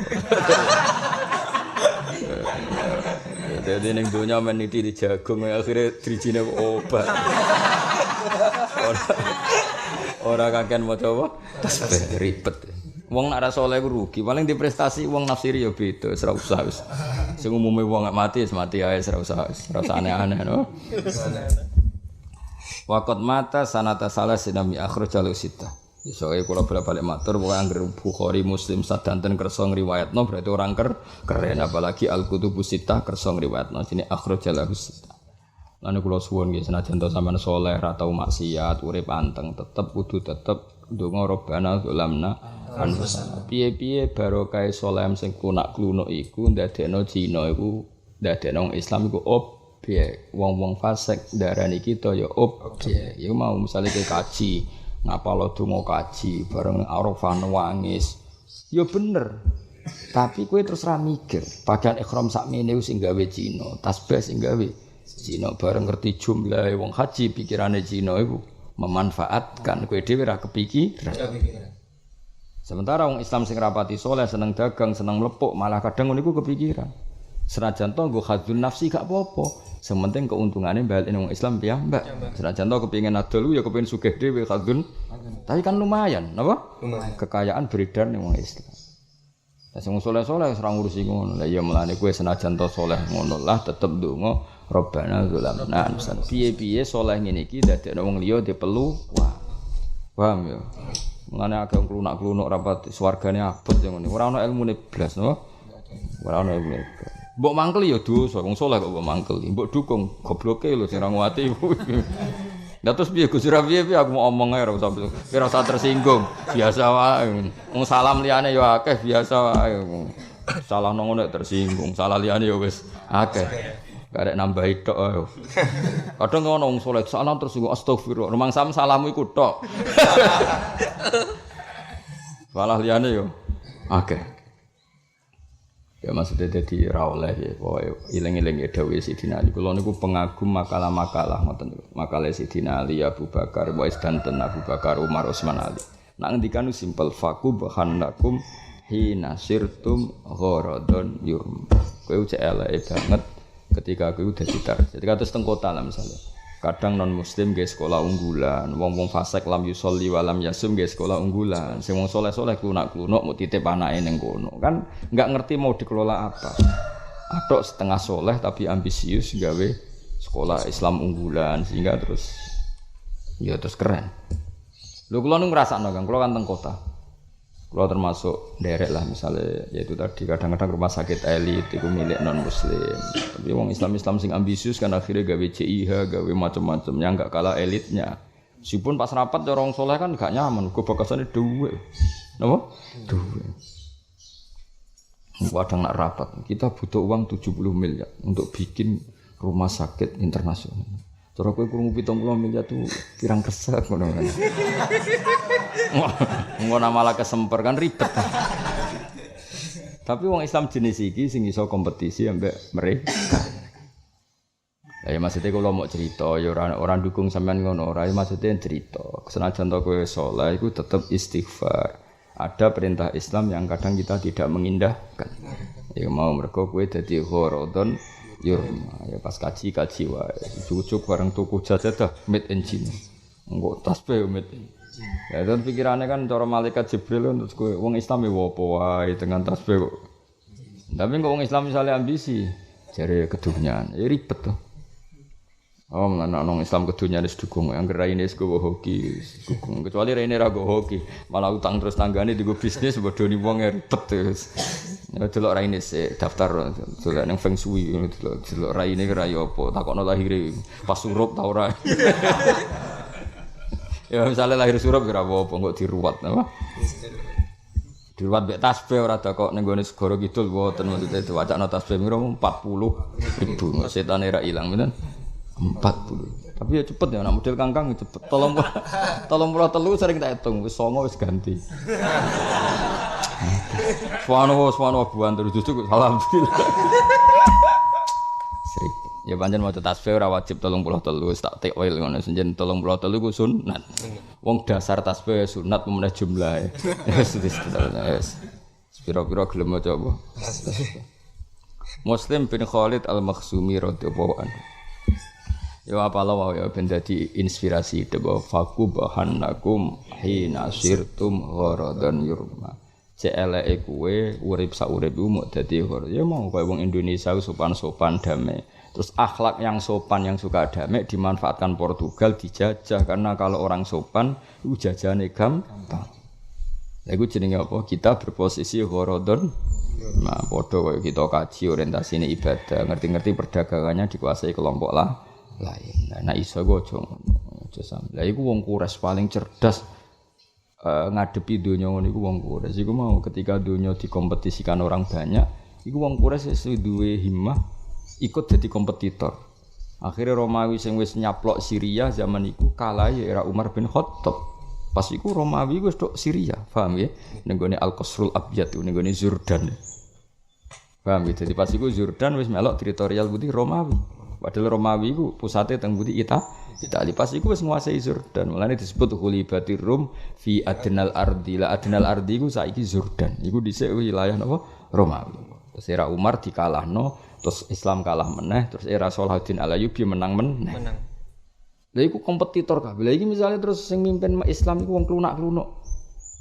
Jadi neng dunia meniti di jagung akhirnya drijine obat. Orang kagak mau coba, tasbih ribet. Wong nak rasa oleh rugi, paling di prestasi wong nafsiri ya beda, ora usah wis. Sing umume wong gak mati wis mati ae ora usah aneh-aneh no. Waqat mata sanata salasin mi akhrajalu sita. Soale kula balik matur pokoke anggere Bukhari Muslim sadanten kersa ngriwayatno berarti orang keren apalagi Al-Kutubus Sittah kersa ngriwayatno jenenge akhrajalahu sita. Lan kula suwun nggih senajan to sampean saleh ra tau maksiat urip anteng tetep ndonga Rabbana zalamna anfusana. Piye-piye barokah saleh sing klunak-klunuk iku ndadekno Cina iku ndadekno wong Islam iku objek. Wong-wong fasik darani kita ya objek. Ya mau misale ke kaji, ngapalo donga kaji bareng Arafah nangis. Ya bener. Tapi kowe terus ra mikir, pakaian ihram sakmene sing gawe Cina, tasbih sing gawe Cina bareng ngerti jumlah wong haji pikirane Cina iku memanfaatkan kowe dhewe ra kepikiran. Sementara wong Islam sing rapati saleh seneng dagang, seneng mlepuk, malah kadang ngono iku kepikiran. Senajan to nggo khadzun nafsi gak apa-apa. Sementing keuntungannya balik wong Islam piyambak. Senajan to kepengin adol ya kepengin sugih dhewe khadzun. Tapi kan lumayan, napa? Lumayan. Kekayaan beredar ning wong Islam. Lah sing saleh-saleh ora ngurusi ngono. Lah ya mulane kowe senajan to saleh ngono lah tetep ndonga Rabbana zalamna anfusana. Piye-piye saleh ngene iki dadekno wong liya dipelu. Wah. Paham ya? Mulane agak klunak-klunuk rapat swargane abot ya ngene. Ora ana ilmune blas, no? Ora ana ilmune. Mbok mangkel ya dosa, wong saleh kok mbok mangkel. Mbok dukung gobloke lho sing ra nguwati. Lah terus piye Gus piye aku mau omong ae ora usah tersinggung. Biasa wae. Wong salam liyane ya akeh biasa wae. Salah nang ngono tersinggung, salah liyane ya wis akeh. Karek nambahi tok ae. Kadang ngono wong saleh salam tersinggung astagfirullah. Rumang sam salamu iku tok. Salah liyane yo akeh. Ya maksudnya dadi ra oleh ya pokoke iling-iling dawuh Sidina Ali. Kula niku pengagum makalah-makalah ngoten niku. Makalah Sidina Ali, Abu Bakar, Wais danten Abu Bakar, Umar, Utsman Ali. Nak ngendikan simpel faqub khannakum hina sirtum gharadun yurm. Kowe cek eleke banget ketika kowe udah ditar. Jadi kados teng kota lah misalnya. Kadang non muslim nggih sekolah unggulan, wong-wong fasik lam yusolli wa lam yasum nggih sekolah unggulan. Sing wong saleh-saleh klunak-klunuk mau titip anake ning kono. Kan enggak ngerti mau dikelola apa. Atok setengah saleh tapi ambisius gawe sekolah Islam unggulan sehingga terus ya terus keren. Lho kula nu ngrasakno Kang, kula kan teng kota. Kula termasuk derek lah misalnya yaitu tadi kadang-kadang rumah sakit elit itu milik non muslim. Tapi wong Islam sing ambisius kan akhirnya gawe CIH, gawe macam-macam yang enggak kalah elitnya. Meskipun pas rapat orang soleh kan gak nyaman, kok bakasane dhuwit. Napa? Dhuwit. Kadang nak rapat, kita butuh uang 70 miliar untuk bikin rumah sakit internasional. Cara kowe krungu 70 miliar tuh pirang kesek ngono kan. Ngono malah kesemper kan ribet. Tapi wong Islam jenis iki sing iso kompetisi ambek mereka. Ya maksudnya kalau mau cerita ya orang dukung sampean ngono ora maksudnya cerita. Senajan to kowe saleh iku tetep istighfar. Ada perintah Islam yang kadang kita tidak mengindahkan. Ya mau mergo kowe dadi gharadun yurma. Ya pas kaji wae. Cucuk bareng tuku jajadah made in China. Engko tasbih made in. Ya dan pikirannya kan cara malaikat Jibril untuk kowe wong Islam ya apa wae dengan tasbih kok. Tapi kok wong Islam misalnya ambisi jare kedunyan, ya ribet to. Oh, anak nong Islam kedunya wis dukung, yang raine wis gowo hoki, dukung. Kecuali raine ra gowo hoki, malah utang terus tanggane digo bisnis bodoni wong ribet terus. Ya delok raine sik daftar delok nang Feng Shui delok raine ki ra yo apa, takokno lahire pas surup ta ora. Ya misalnya lahir surup kira apa kok diruwat apa? Diruwat mek tasbih ora kok ning gone segara kidul mboten maksudnya diwacana tasbih mira 40.000 setane ra ilang menen 40. Tapi ya cepet ya, nak model kangkang cepet. Tolong sering tak hitung, wis 9 wis ganti. Suwana buan terus justru alhamdulillah. Sering. Ya pancen maca tasbih ora wajib 33 wis tak takwil ngono senjen 33 ku sunat. Wong dasar tasbih sunat memeneh jumlahe. Wis pira-pira gelem maca apa? Muslim bin Khalid Al-Makhzumi radhiyallahu anhu. Ya apalah wae ya ben dadi inspirasi tebo faku bahannakum hina sirtum gharadan yurma. Celeke kowe urip sak uripmu mok dadi ya mau koyo wong Indonesia sopan-sopan damai. Terus akhlak yang sopan yang suka damai dimanfaatkan Portugal dijajah karena kalau orang sopan jajane gampang. Lha iku jenenge apa? Kita berposisi gharadun. Nah, padha koyo kita kaji orientasine ibadah, ngerti-ngerti perdagangannya dikuasai kelompok lain. Nah iso go aja sampe. Lah iku wong Quraisy paling cerdas. ngadepi donya ngono iku wong Quraisy iku mau ketika donya dikompetisikan orang banyak iku wong Quraisy wis duwe himmah ikut jadi kompetitor. Akhirnya Romawi sing wis nyaplok Syria zaman iku kalah ya era Umar bin Khattab. Pas iku Romawi wis tok Syria, paham ya? Ning gone Al-Qasrul Abyad ning gone Jordan. Paham ya? Jadi pas iku Jordan wis melok teritorial putih Romawi. Padahal Romawi iku pusate teng putih Italia. Pas iku wis nguasai Jordan. Mulane disebut Khulibatir Rum fi Adnal Ardi. La Adnal Ardi iku saiki Jordan. Iku dhisik wilayah napa? Romawi. Terus era Umar dikalahno, terus Islam kalah meneh, terus era Salahuddin Al-Ayyubi menang meneh. Lha iku kompetitor kabeh. Lha iki misale terus sing mimpin Islam iku wong klunak-klunuk.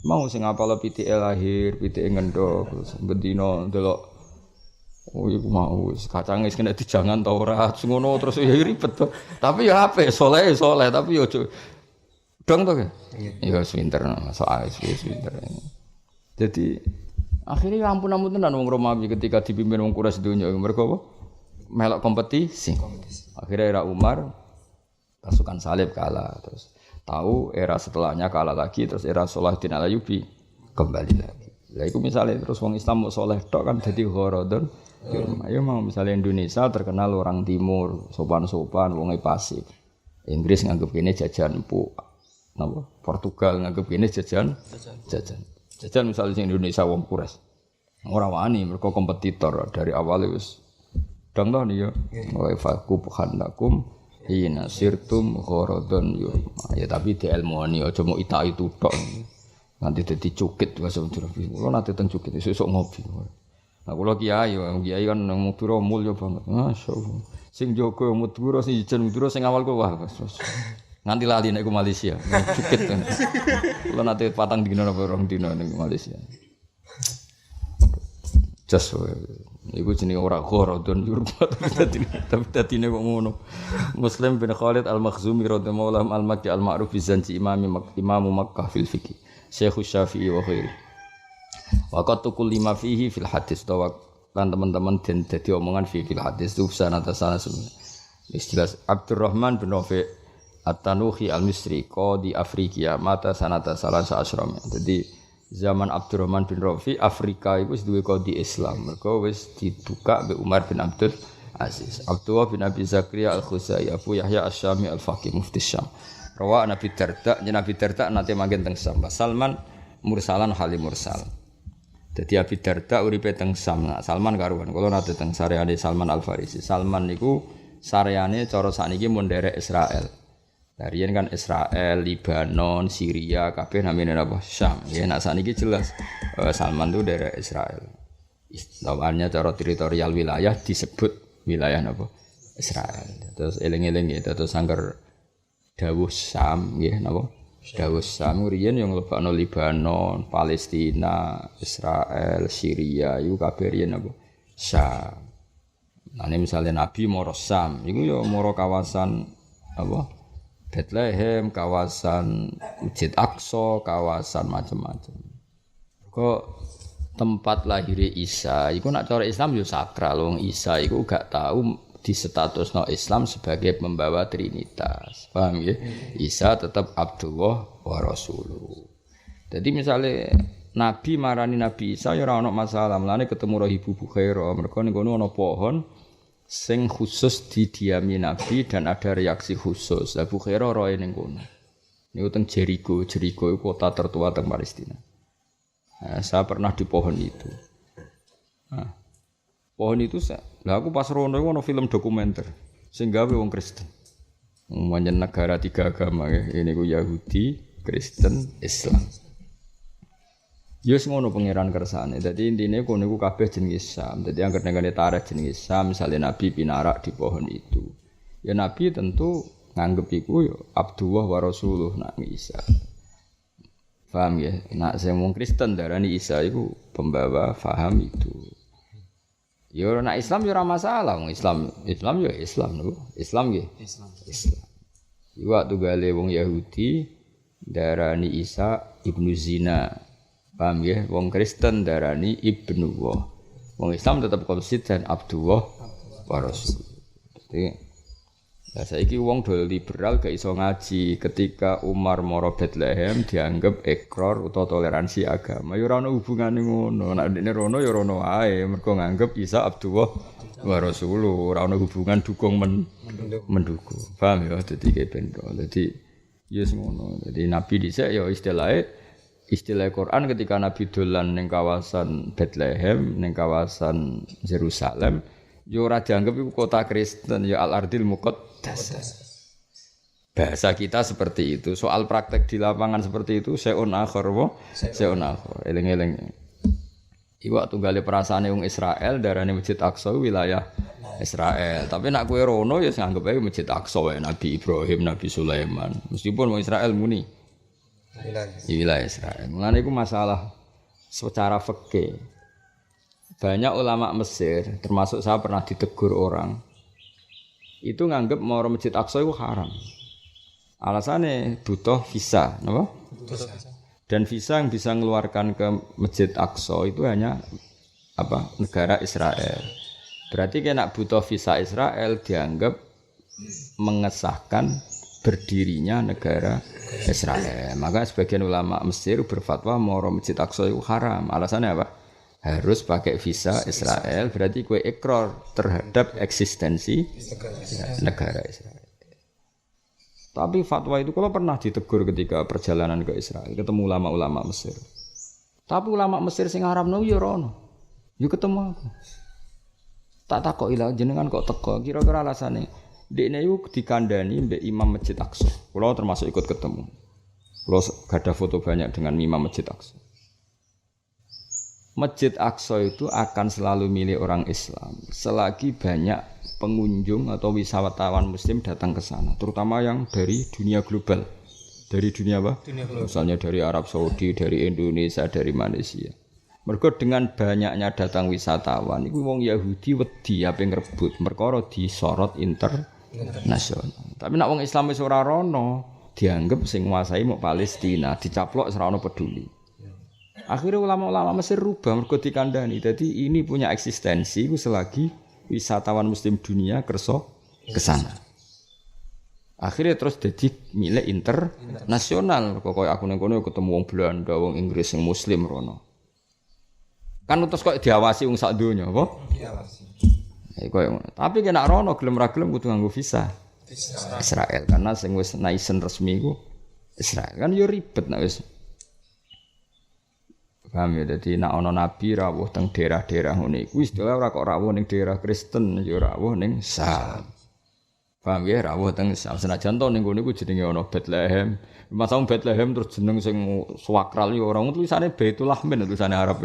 Mau sing apal pitike lahir, pitike ngendhok, terus bendina ndelok oh iku mau kacange kena dijangan ta ora ngono terus ya ribet to. Tapi ya apik saleh tapi yo aja dong to ya. Iya swinter soal swinter. Jadi akhirnya ampun tenan wong Romawi ketika dipimpin wong Quraisy donya mergo apa? Melok kompetisi. Akhirnya era Umar pasukan salib kalah terus tahu era setelahnya kalah lagi terus era Salahuddin Al-Ayyubi kembali lagi. Lah iku misale terus wong Islam mau saleh tok kan dadi gharadun. Ayo mau misalnya Indonesia terkenal orang timur, sopan-sopan, wonge pasif. Inggris nganggep kene jajan empuk. Napa? Portugal nganggep kene jajan. Jajan misalnya Indonesia wong Quraisy. Ora wani mergo kompetitor dari awal wis dang to ya. Wa faqub khandakum hina sirtum gharadun yo. Ya tapi dielmoni aja mau itu tok. Nanti dadi cukit bahasa Madura. Kulo nate teng cukit sesuk ngopi. Nah, kalau kiai kan yang Madura mulya banget. Masyaallah. Sing jaga Madura sing ijen Madura sing awal ku wah. Nganti lali nek ku Malaysia. Cukit. Kulo nate patang dina apa rong dina ning Malaysia. Jas iku jenenge ora gharadun yurbat tapi dadine kok ngono. Muslim bin Khalid Al-Makhzumi radhiyallahu al-Makki al-ma'ruf bi zanji Imam Makkah fil fiqh. Syekh Syafi'i wa khairi. Waqat tukul lima fihi fil hadis tawa lan teman-teman den dadi omongan fil hadis itu sanata sanas. Istilah Abdurrahman bin Rafi' At-Tanuhi Al-Misri qadi Afrika mata sanata salasa asram. Jadi zaman Abdurrahman bin Rafi Afrika itu wis duwe qadi Islam. Mergo wis dibuka mbek Umar bin Abdul Aziz. Abdullah bin Abi Zakaria Al-Khuzai Abu Yahya Asy-Syami Al-Faqih Mufti Syam. Rawa Nabi Darda nate manggen teng Syam. Salman mursalan halim mursal. Jadi Abi Darda uripe teng Syam. Nah, Salman karuan. Kula nate teng sareane Salman Al-Farisi. Salman niku sareane cara sakniki mun nderek Israel. Darian kan Israel, Libanon, Syria, kabeh namine apa? Syam. Ya nek sakniki jelas Salman itu daerah Israel. Istilahnya cara teritorial wilayah disebut wilayah napa? Israel. Terus eling-eling ya terus sangger dawuh Syam nggih napa? Dawuh Syam riyen yang lebakno Libanon, Palestina, Israel, Syria iku kabeh riyen apa? Syam. Nah, misalnya Nabi moro Syam, iku ya moro kawasan apa? Bethlehem, kawasan Masjid Aqsa, kawasan macam-macam. Kok tempat lahir Isa, iku nak cara Islam yo sakral, wong Isa iku gak tahu di statusno Islam sebagai pembawa Trinitas. Paham ya? Isa tetap Abdullah wa Rasuluh. Jadi misalnya Nabi marani Nabi Isa ya ora ono masalah. Mulane ketemu Rahibu Bukhaira, mergo ning kono ana pohon sing khusus didiami Nabi dan ada reaksi khusus. Lah Bukhaira roe ning kono. Niku teng Jericho iku kota tertua teng Palestina. Nah, saya pernah di pohon itu. Nah, pohon itu lah aku pas rono ono film dokumenter sing gawe wong Kristen. Umumnya negara 3 agama ya. Ini ku Yahudi, Kristen, Islam. Yes ngono pangeran kersane. Dadi intine kono iku kabeh jenenge Syam. Dadi anggere nengane tarikh jenenge Syam, misale Nabi pinarak di pohon itu. Ya Nabi tentu nganggep iku ya Abdullah wa Rasuluh nak Isa. Paham ya? Nak sing wong Kristen darani Isa iku pembawa faham itu. Ya nak Islam ya ora masalah, wong Islam ya Islam lho. Islam nggih. Islam. Iku waktu gale wong Yahudi darani Isa ibnu zina. Paham ya? Wong Kristen darani ibnu Allah. Wong Islam tetap konsisten Abdullah wa Rasul. Jadi Lah saiki wong do liberal gak iso ngaji ketika Umar moro Bethlehem dianggap ekor utawa toleransi agama. Ya ora ono hubungane ngono. Nek ndekne rono ya rono ae mergo nganggep Isa Abdullah wa Rasuluh, ora ono hubungan dukung mendukung. Paham ya dadi kependo. Dadi ya ngono. Dadi Nabi dhisik ya istilah Quran ketika Nabi dolan ning kawasan Bethlehem, ning kawasan Yerusalem, yo ora dianggap iku kota Kristen, ya Al-Ardil Muqaddas. Bahasa kita seperti itu. Soal praktek di lapangan seperti itu seun akhir seun akhir. Eling-eling. Iwak tunggale perasaane wong Israel darane Masjid Aqsa wilayah Israel. Tapi nak kowe rono ya nganggep ae Masjid Aqsa wae Nabi Ibrahim, Nabi Sulaiman. Meskipun wong Israel muni wilayah Israel. Mulane iku masalah secara fikih. Banyak ulama Mesir, termasuk saya pernah ditegur orang, itu nganggep mau Masjid Aqsa itu haram. Alasannya butuh visa, apa? Dan visa yang bisa mengeluarkan ke Masjid Aqsa itu hanya apa? Negara Israel. Berarti kena butuh visa Israel dianggap mengesahkan berdirinya negara Israel. Maka sebagian ulama Mesir berfatwa mau Masjid Aqsa itu haram. Alasannya apa? Harus pakai visa Israel, berarti kue ikrar terhadap eksistensi negara Israel. Tapi fatwa itu kalau pernah ditegur ketika perjalanan ke Israel, ketemu ulama-ulama Mesir. Tapi ulama Mesir sing haramno yo rono. Yo ketemu aku. Tak takoki lah jenengan kok teko, kira-kira alasane. Dekne iku dikandani mbek Imam Masjid Aqsa. Kula termasuk ikut ketemu. Kula gadah foto banyak dengan Imam Masjid Aqsa. Masjid Aqsa itu akan selalu milik orang Islam selagi banyak pengunjung atau wisatawan muslim datang ke sana, terutama yang dari dunia global. Dari dunia apa? Misalnya dari Arab Saudi, dari Indonesia, dari Malaysia. Mergo dengan banyaknya datang wisatawan, iku wong Yahudi wedi ape ngrebut, perkara disorot internasional. Tapi nek wong Islam wis ora rono, dianggap sing nguasai mok Palestina, dicaplok ora ono peduli. Akhirnya ulama-ulama Mesir rubah mergo dikandani. Jadi ini punya eksistensi selagi wisatawan muslim dunia kerso ke sana. Akhirnya terus jadi milik internasional. Kok koyo aku ning kono ketemu wong Belanda, wong Inggris sing muslim rono. Kan terus kok diawasi wong sak donya, apa? Diawasi. Koyo ngono. Tapi kena rono gelem ra gelem kudu nganggo visa Israel karena sing wis naisen resmi ku Israel. Kan yo ribet nek wis. Paham ya, jadi nak ono nabi rawuh teng daerah-daerah ngene iku wis ora kok rawuh ning daerah Kristen ya rawuh ning Sam. Paham ya, rawuh teng Sam. Senajan to ning ngene iku jenenge ono Bethlehem. Masa Bethlehem terus jeneng sing swakral ya ora tulisane Baitul Lahmin tulisane Arab.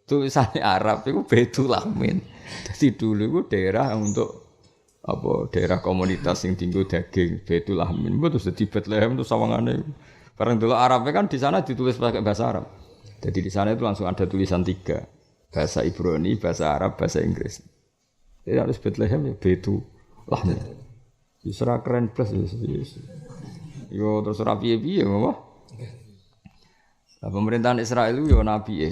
Tulisane Arab iku Baitul Lahmin. Dadi dulu iku daerah untuk apa daerah komunitas sing tinggo daging Baitul Lahmin. Terus dadi Bethlehem terus sawangane. Bareng dulu Arabnya kan di sana ditulis pakai bahasa Arab. Jadi di sana itu langsung ada tulisan 3. Bahasa Ibrani, bahasa Arab, bahasa Inggris. Jadi harus Bethlehem ya Baitul Lahmin. Isra keren plus. Yo terus rapi-rapi ya apa? Nah, pemerintahan Israel itu ya nabi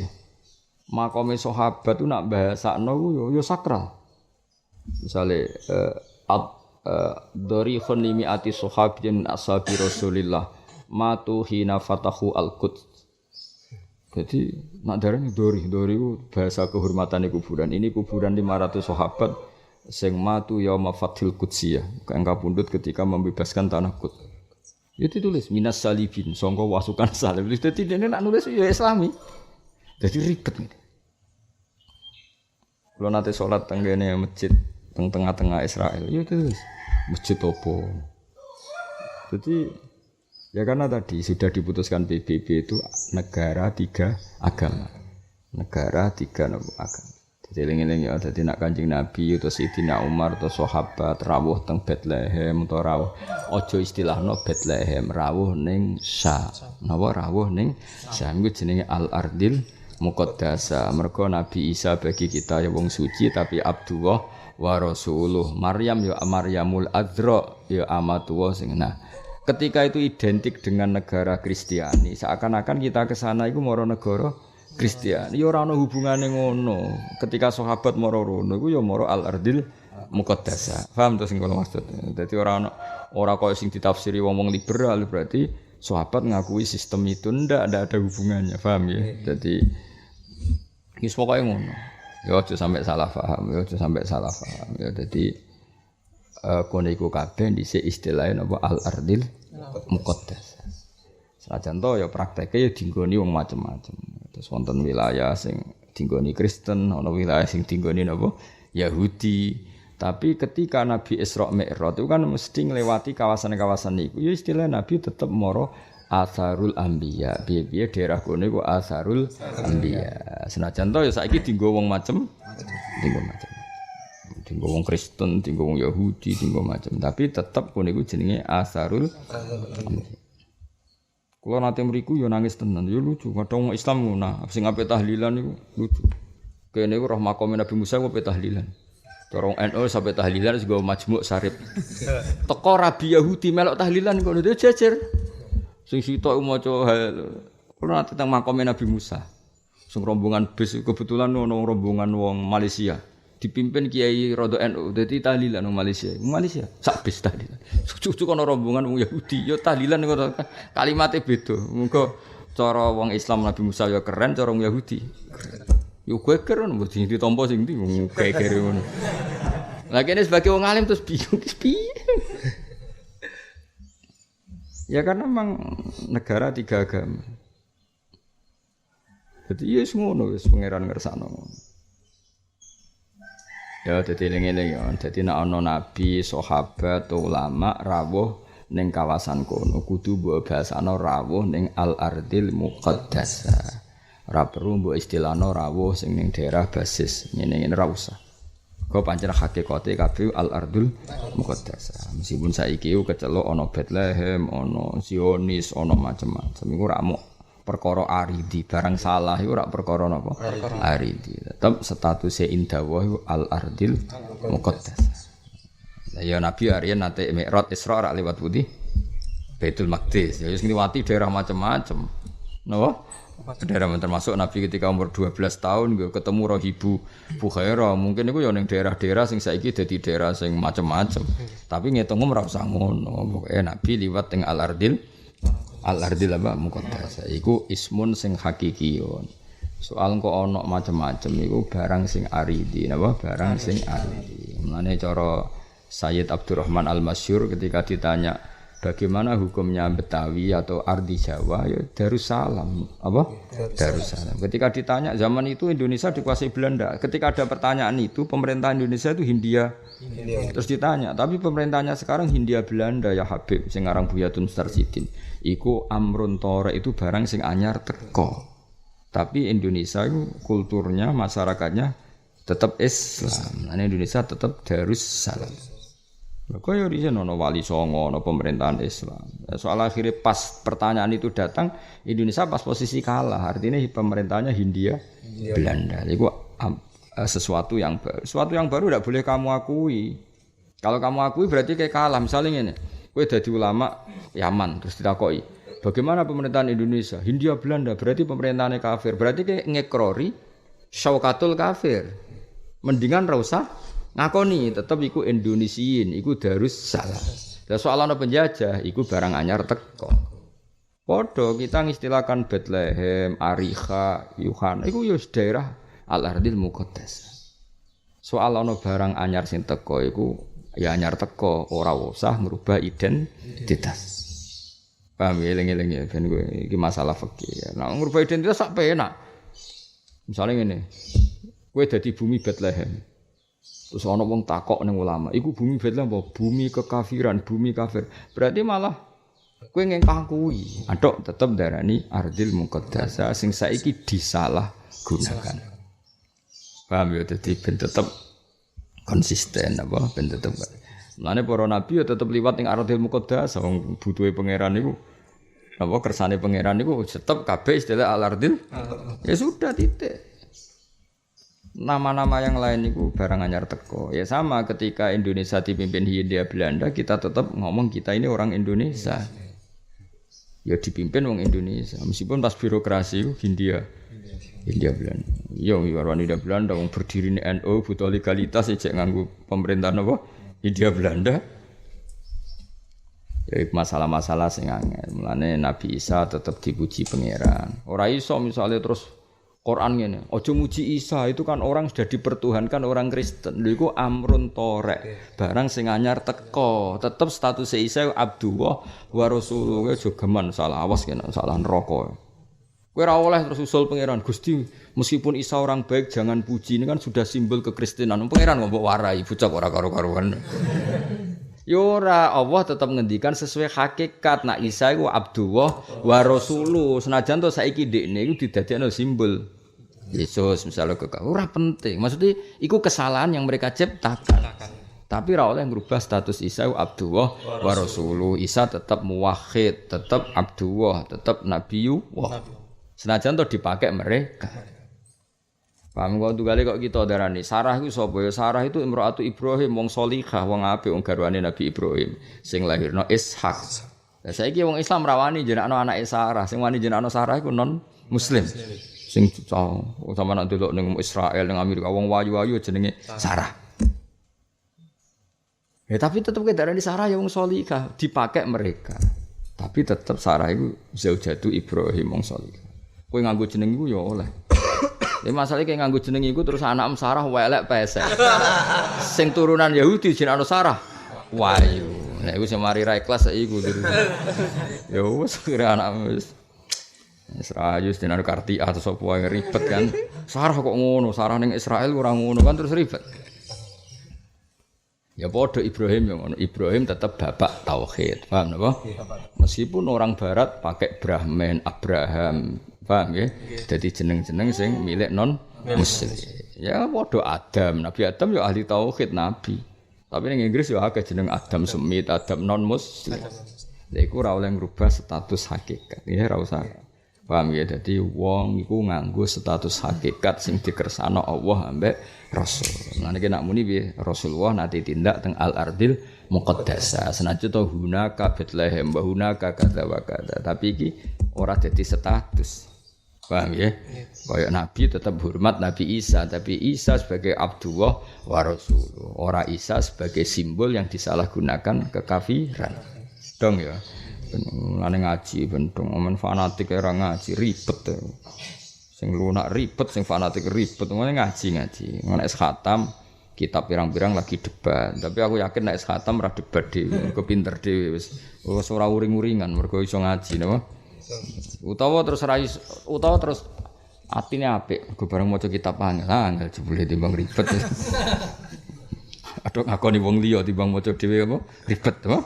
makome sahabat itu nak bahasakno yo sakral. Misale dari khonimi ati sahabin ashabi Rasulillah matu hina fatahu al-Quds. Jadi nak darane dori itu bahasa kehormatan kuburan. Ini kuburan 500 sahabat sing matu yauma fathil Qudsiyah, kang kapundhut ketika membebaskan tanah Quds. Itu ditulis minas salibin, sangka wasukan salib. Dadi dene nak nulis ya Islami. Jadi ribet. Kalau nanti sholat tenggene masjid tengah-tengah Israel, ya itu masjid opo. Jadi ya karena tadi sudah diputuskan PBB itu negara 3 agama. Negara 3 agama. Jadi eling-eling ya dadi nak Kanjeng Nabi utawa Sayyidina Umar utawa sahabat rawuh teng Bethlehem utawa rawuh aja istilahno Bethlehem, rawuh ning Syam. Napa rawuh ning Syam iku jenenge Al-Ardil Muqaddasa. Mergo Nabi Isa bagi kita ya wong suci tapi Abdullah wa Rasuluh. Maryam ya Maryamul Adzra ya amatullah sing ketika itu identik dengan negara Kristiani, seakan-akan kita ke sana itu moro negara Kristiani. Ya ora ana hubungane ngono. Ketika sahabat mara rono iku ya mara al-ardil muqaddasah. Paham to sing kula maksud. Dadi ora kaya sing ditafsiri wong-wong liberal berarti sahabat ngakui sistem itu ndak ada hubungannya. Paham ya? Jadi wis pokoke ngono. Ya aja sampai salah paham, ya dadi kono iku kabeh dhisik istilahane apa al-ardil muqaddasah. Senajan to ya prakteke ya dinggoni wong macem-macem. Terus wonten wilayah sing dinggoni Kristen, ana wilayah sing dinggoni napa Yahudi. Tapi ketika Nabi Isra Mi'raj itu kan mesti nglewati kawasan-kawasan niku. Ya istilah Nabi tetep moro Atharul Anbiya. Piye-piye daerah kono iku Atharul Anbiya. Senajan to ya saiki dienggo wong macem, dienggo wong Kristen, dienggo wong Yahudi, dienggo macem. Tapi tetep kono iku jenenge Atharul Anbiya. Kalau nanti meriku yo nangis tenan, yo lucu. Kadang Islam ngono, sing ape tahlilan iku lucu. Kene iku roh makome Nabi Musa kok ape tahlilan. Dorong NU sampai tahlilan juga majmuk sarip. Teko rabi Yahudi melok tahlilan kok dia jejer. Sing sitok maca kalau nanti teng makome Nabi Musa. Sing rombongan bis kebetulan ono rombongan wong Malaysia. Dipimpin Kiai Rodo NU, dadi tahlilan wong Malaysia. Malaysia sak bis tahlilan. Cucu kono rombongan wong Yahudi, yo tahlilan ngono. Kalimate beda. Muga cara wong Islam Nabi Musa yo keren, cara wong Yahudi. Yo geger ngono mesti ditampa sing ndi geger ngono. Lah kene sebagai wong alim terus bingung piye. Ya karena memang negara 3 agama. Jadi ya ngono wis pangeran ngersakno. Ya dadi eling-eling ya. Dadi nek ana nabi, sahabat, ulama rawuh ning kawasan kono kudu mbok basano rawuh ning al-ardil muqaddasah. Ora perlu mbok istilahno rawuh sing ning daerah basis ngene-ngene ra usah. Kok pancen hakikate kabeh al-ardul muqaddasah. Meskipun saiki kecelok ana Bethlehem, ana Zionis, ana macam-macam iku ora mok perkara aridi, barang salah iku ora perkara napa? Aridi. Tetep statuse indawah iku al-ardil muqaddasah. Lah ya Nabi Aryan nate Mi'raj Isra rak liwat putih Baitul Maqdis. Ya wis ngliwati daerah macam-macam. Napa? Daerah termasuk Nabi ketika umur 12 tahun nggih ketemu Rahibu Bukhaira. Mungkin iku ya ning daerah-daerah sing saiki dadi daerah sing macam-macam. Tapi ngitung ora usah ngono. Pokoke Nabi liwat teng al-ardil apa muqaddasah iku ismun sing hakikiyun. Soal kok ana macam-macam iku barang sing aridi napa barang sing aridi. Mulane cara Sayyid Abdurrahman Al-Masyhur ketika ditanya bagaimana hukumnya Betawi atau Ardi Jawa ya Darussalam apa? Darussalam. Ketika ditanya zaman itu Indonesia dikuasai Belanda. Ketika ada pertanyaan itu pemerintah Indonesia itu Hindia. Terus ditanya, tapi pemerintahnya sekarang Hindia Belanda ya Habib sing aran Buya Tun Starsidin. Iku amrun tore itu barang sing anyar teko. Tapi Indonesia itu kulturnya masyarakatnya tetap Islam. Nah, Indonesia tetap Darussalam. Kok yo riyen ana wali songo ana pemerintahan Islam. Soal akhirnya pas pertanyaan itu datang Indonesia pas posisi kalah. Artinya pemerintahnya Hindia Belanda. Iku sesuatu yang baru. Sesuatu yang baru tidak boleh kamu akui. Kalau kamu akui berarti kayak kalah. Misalnya ngene, kowe dadi ulama Yaman terus ditakoki, bagaimana pemerintahan Indonesia? Hindia Belanda berarti pemerintahannya kafir. Berarti kayak ngekrori syaukatul kafir. Mendingan ra usah ngakoni tetep iku Indonesiin, iku Darussalam. Lah soal ana penjajah iku barang anyar teko. Padha kita ngistilahkan Bethlehem, Ariha, Yuhan, iku yo daerah al-ardil muqaddasah. Soal ana barang anyar sing teko iku ya anyar teko, ora usah ngrubah identitas. Paham ya eling-eling ya ben kowe iki masalah fikih. Nah ngrubah identitas sak penak. Misale ngene. Kowe dadi bumi Bethlehem. Terus ana wong takok ning ulama, iku bumi Bethlehem apa? Bumi kekafiran, bumi kafir. Berarti malah kowe ngengkang kuwi. Atok tetep darani ardil muqaddasah sing saiki disalah gunakan. Paham ya dadi ben tetep konsisten apa ben tetep. Mulane para nabi ya tetep liwat ning ardil muqaddasah wong butuhe pangeran niku. Apa kersane pangeran niku tetep kabeh istilah al-ardil. Ya sudah titik. Nama-nama yang lain itu barang anyar teko. Ya sama ketika Indonesia dipimpin Hindia Belanda, kita tetap ngomong kita ini orang Indonesia. Ya dipimpin wong Indonesia. Meskipun pas birokrasi Hindia Belanda. Yo Hindia Belanda wong berdiri NU butuh legalitas cek nganggo pemerintahan apa? Hindia Belanda. Ya masalah-masalah sing angel. Mulane Nabi Isa tetap dipuji pangeran. Ora iso misalnya terus Quran ngene, aja muji Isa itu kan orang sudah dipertuhankan orang Kristen. Lha iku amrun torek. Barang sing anyar teko, tetep status Isa Abdullah wa Rasulullah jogeman salah awas kena salah neraka. Kowe ora oleh terus usul pangeran Gusti, meskipun Isa orang baik jangan puji ini kan sudah simbol kekristenan. Pangeran ngomong warai bocah ora karo-karuan. Yo ora Allah tetap ngendikan sesuai hakikat nak Isa iku Abdullah wa Rasuluh. Senajan to saiki ndekne iku didadekno simbol Yesus misalnya ora penting. Maksudnya iku kesalahan yang mereka ciptakan. Tapi ora oleh merubah status Isa Abdullah wa Rasuluh. Isa tetap muwahhid, tetap Abdullah, tetap Nabiyullah. Senajan to dipakai mereka. Paham kok tugale kok kita darani Sarah iku sapa ya? Sarah itu imro'atu Ibrahim wong salihah, wong apik, wong garwane Nabi Ibrahim sing lahirno Ishak. Lah saiki wong Islam rawani jenakno anake Sarah, sing wani jenakno Sarah iku non muslim. Sing sama nak delok ning Israel ning Amerika wong wayu-wayu jenenge Sarah. Ya tapi tetep ke darani Sarah ya wong salihah, dipakai mereka. Tapi tetep Sarah iku zaujatu Ibrahim wong salihah. Kowe nganggo jeneng iku ya oleh. Ya masalahnya kayak nganggo jeneng iku terus anak Sarah welek pesek. Sing turunan Yahudi jenenge Sarah Wahyu. Nek iku sing mari ra ikhlas iku. Ya wis kira anak wis. Israel jenenge Kartia atau sapa wae ribet kan. Sarah kok ngono, Sarah ning Israel ora ngono kan terus ribet. Ya padha Ibrahim yang ngono. Ibrahim tetap bapak tauhid. Paham napa? Meskipun orang barat pakai Brahman, Abraham, paham ya? Jadi jeneng-jeneng sing milik non muslim. Ya padha Adam, Nabi Adam ya ahli tauhid nabi. Tapi ning Inggris ya akeh jeneng Adam Smith, Adam non muslim. Lha iku ora oleh ngrubah status hakikat. Ya ora usah. Paham ya? Dadi wong iku nganggo status hakikat sing dikersakno Allah ambek Rasul. Lan iki nak muni piye? Rasulullah nate tindak teng al-ardil muqaddasah. Senajan to hunaka Bethlehem, hunaka kadza wa kadza. Tapi iki ora dadi status. Paham ya? Kayak Nabi tetap hormat Nabi Isa, tapi Isa sebagai Abdullah wa Rasulullah. Ora Isa sebagai simbol yang disalahgunakan kekafiran. Dong ya. Lan ngaji ben dong omen fanatik ora ngaji ribet. Sing lunak ribet, sing fanatik ribet, ngene ngaji. Ngono es khatam kitab pirang-pirang lagi debat. Tapi aku yakin nek es khatam ora debat dhewe, mergo pinter dhewe wis ora uring-uringan, mergo iso ngaji napa. Utawa terus atine apik, mergo bareng maca kitab angel jebule timbang ribet. Aduh ngakoni wong liya timbang maca dhewe apa ribet apa.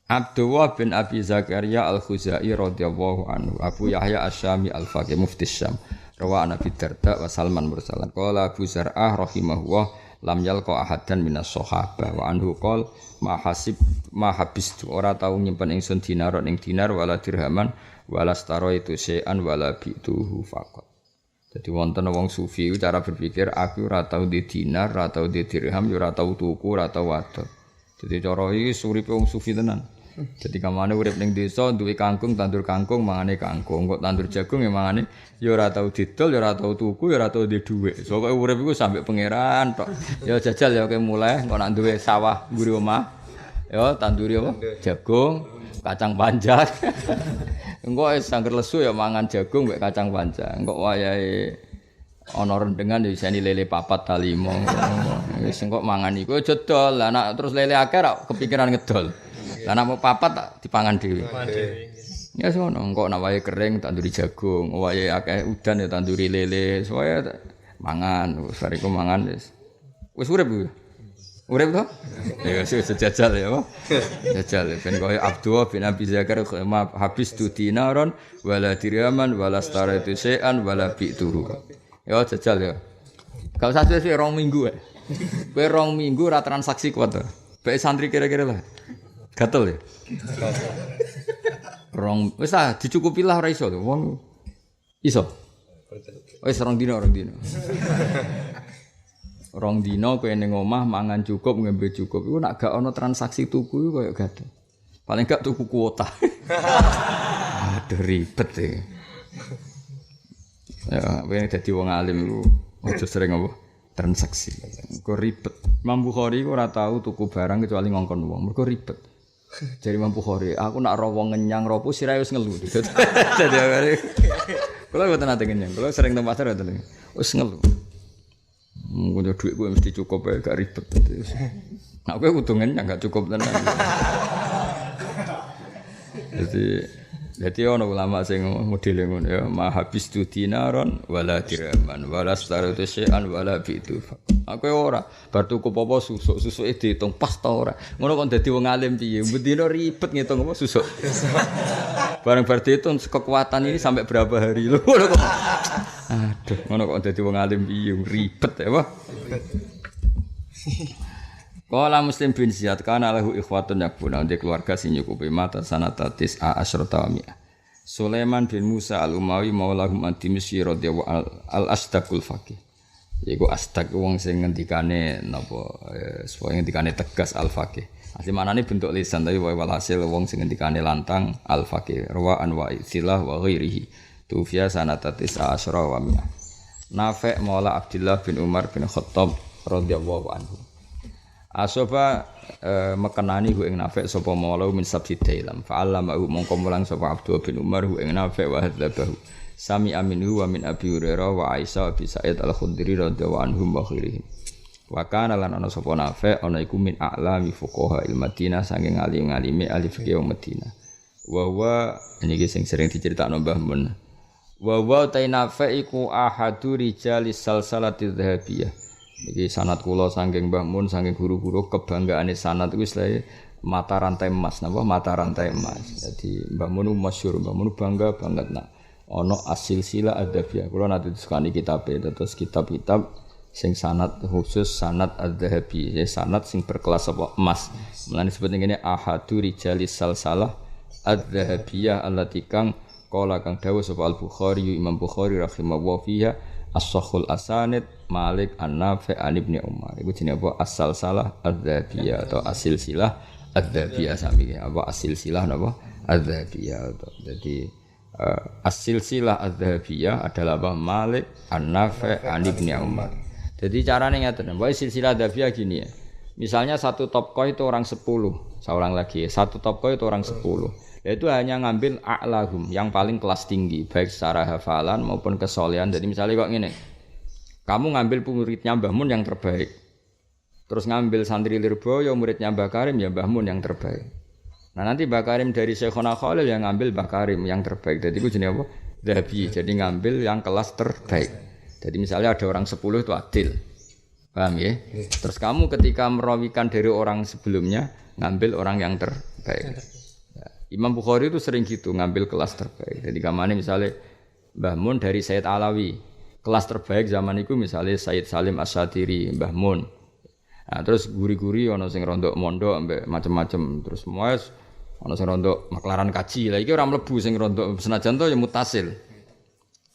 Abdullah bin Abi Zakaria Al-Khuzai radhiyallahu anhu, Abu Yahya Asy-Syami Al-Faqih mufti Syam, rawa Nabi Darda wa Salman mursalan. Qala Abu Zar'ah rahimahullah lam yalqa ahadan minas sahabah wa anhu qol ma habistu ora tau nyimpen ingsun dinar ning dinar wala dirhaman wala staro itu syai'an wala bituhu faqat. Jadi wonten wong sufi cara berpikir aku ora tau di dinar, ora tau di dirham, ora tau tuku, ora tau wadon. Jadi cara iki uripe wong sufi tenan. Jadi kamane urip ning desa duwe kangkung, tandur kangkung, mangane kangkung. Kok tandur jagung ya mangane ya ora tau didol, ya ora tau tuku, ya ora tau duwe dhuwit. Pokoke urip iku sampe pangeran tok. Ya jajal ya kowe mulai kok nak duwe sawah mburi omah. Ya tanduri apa? Jagung, kacang panjang. Engko wis sangger lesu ya mangan jagung mek kacang panjang. Engko wayahe ana rendengan ya isine lele papat ta 5. Wis engko mangan iku aja dol. Lah nek terus lele akeh ra kepikiran ngedol. Lah nek mau papat tak dipangan dhewe. Ya sono, engko nek wayahe kering tanduri jagung, wayahe akeh udan ya tanduri lele, soalnya mangan, wis bariku mangan wis. Wis urip ku. Urip to? Ya sejajal ya, apa? Jajal ben koyo Abdullah bin Abi Zakar habis tu dinaron wala dirhaman wala staratu syai'an wala bi'tuhu. Ya jajal ya. Gak usah sih 2 minggu ae. Kowe 2 minggu ora transaksi kuat to. Bae santri kira-kira lah. Gatel ya. Wis ah dicukupi lah ora iso to. Wong iso. Wis 2 dina. 2 dina kowe ning omah mangan cukup, ngombe cukup. Iku nek gak ana transaksi tuku iku koyo gatel. Paling gak tuku kuota. Aduh ribet ya. Ya, pengen dadi wong alim iku aja sering apa transaksi. Kok ribet. Imam Bukhari ora tau tuku barang kecuali ngongkon wong. Mergo ribet. Jadi Imam Bukhari, aku nak ro wong ngenyang ro sirahe wis ngelu. Dadi akare. Kula mboten nate ngenyang. Kula sering nang pasar mboten. Wis ngelu. Ngono dhuwit kuwi mesti cukup ae gak ribet. Nak kowe kudu ngenyang gak cukup tenan. Jadi ana ulama sing modele ngono ya, ma habis tu dinaron wala dirhaman wala staratu syai'an wala bitu. Aku ora bar tuku apa susuke diitung pas ta ora. Ngono kok dadi wong alim piye? Bendina ribet ngitung apa susuk. Bareng bar diitung kekuatan ini sampai berapa hari lho. Ngono kok. Aduh, ngono kok dadi wong alim piye? Ribet ya, Pak. Qala Muslim bin Ziyad kana lahu ikhwatun yakbuna di keluarga sing nyukupi mata sanatatis asyrata wa mi'ah. Sulaiman bin Musa al-Umawi maulahum ad-Dimashqi radhiyallahu al-Asdaqul faqih. Iku Asdaq wong sing ngendikane napa supaya ngendikane tegas al-faqih. Asli manane bentuk lisan tapi walhasil wong sing ngendikane lantang al-faqih. Rawaan wa istilah wa ghairihi. Tufiya sanatatis asyrata wa mi'ah. Nafi' maula Abdullah bin Umar bin Khattab radhiyallahu anhu. Asoba mekenani hu ing Nafi' sapa maula min sabsidailam fa'allama hu mongko mulang sapa Abdullah bin Umar hu ing Nafi' wa hadzabahu sami aminu wa min Abi Hurairah wa Aisyah bi Sa'id al-Khudri radhiyallahu anhum wa khairihim wa kana lan ana sapa Nafi' ana iku min a'lami fuqaha il-Madinah saking alim-alime ahli fikih Madinah wa huwa niki sing sering diceritakno Mbah Mun wa huwa ta Nafi' iku ahadu rijalis salsalati dhahabiyah. Iki sanad kula saking Mbah Mun saking guru-guru kebanggaane sanad wis lae mata rantai emas napa mata rantai emas. Jadi Mbah Mun masyhur, Mbah Mun bangga banget nak ana asil-sila adabiyah. Kula nate disukani kitabe terus kitab-kitab sing sanad khusus sanad adzahabi, sanad sing berkelas apa emas. Mulane disebut ngene ahadu rijalis salsalah adzahabiyah allati kang qala kang dawuh sapa Al-Bukhari Imam Bukhari rahimahullah fiha as-sahhul asanid Malik an-Nafi' an Ibnu Umar. Iku jenenge apa? As-salsalah adz-dzhabiyah atau as-silsilah adz-dzhabiyah sami. Apa as-silsilah napa? Adz-dzhabiyah. Jadi as-silsilah adz-dzhabiyah adalah apa? Malik an-Nafi' an Ibnu Umar. Jadi carane ngaten. Wae silsilah adz-dzhabiyah gini ya. Misalnya satu topko itu orang 10, seorang lagi. Satu topko itu orang 10. Itu hanya ngambil a'lahum yang paling kelas tinggi baik secara hafalan maupun kesolehan. Jadi misalnya kok ngene, kamu ngambil muridnya Mbah Mun yang terbaik, terus ngambil santri Lirboyo muridnya Mbah Karim ya Mbah Mun yang terbaik. Nah nanti Mbah Karim dari Syekhona Khalil yang ngambil Mbah Karim yang terbaik. Jadi itu jenis apa? Dhabi. Jadi ngambil yang kelas terbaik. Jadi misalnya ada orang 10 itu adil, paham ya? Terus kamu ketika merawikan dari orang sebelumnya ngambil orang yang terbaik. Imam Bukhari itu sering gitu ngambil kelas terbaik. Jadi kamane misalnya Mbah Mun dari Sayyid Alawi, kelas terbaik zaman itu misalnya Sayyid Salim As-Satiri, Mbah Mun. Nah, terus guri-guri ana sing rondok mondok ambek macam-macam, terus semua ana sing rondok maklaran kaji. Lah iki ora mlebu sing rondok senajan to ya mutasil.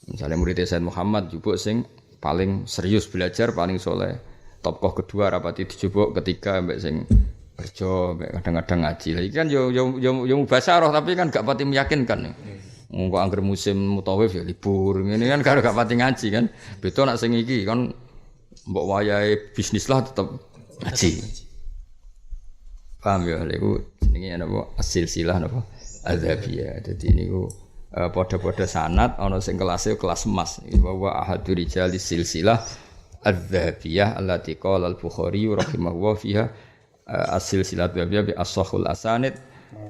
Misalnya murid Sayyid Muhammad jupuk sing paling serius belajar, paling soleh. Tokoh kedua rapati dijupuk ketiga ambek sing kerja kadang-kadang ngaji. Lah iki kan yo mubasyarah tapi kan gak pati meyakinkan. Engko anggere musim mutawif ya libur. Ngene kan karo gak pati ngaji kan. Beda nak sing iki kan mbok wayahe bisnis lah tetep ngaji. Paham ya lha iku jenenge napa asil-silah napa adzabiyah. Dadi niku padha-padha sanad ana sing kelasé kelas emas. Wa ahadu rijalis silsilah adzabiyah allati qala al-Bukhari rahimahullah fiha as-silsilah bi as-sahhul asanid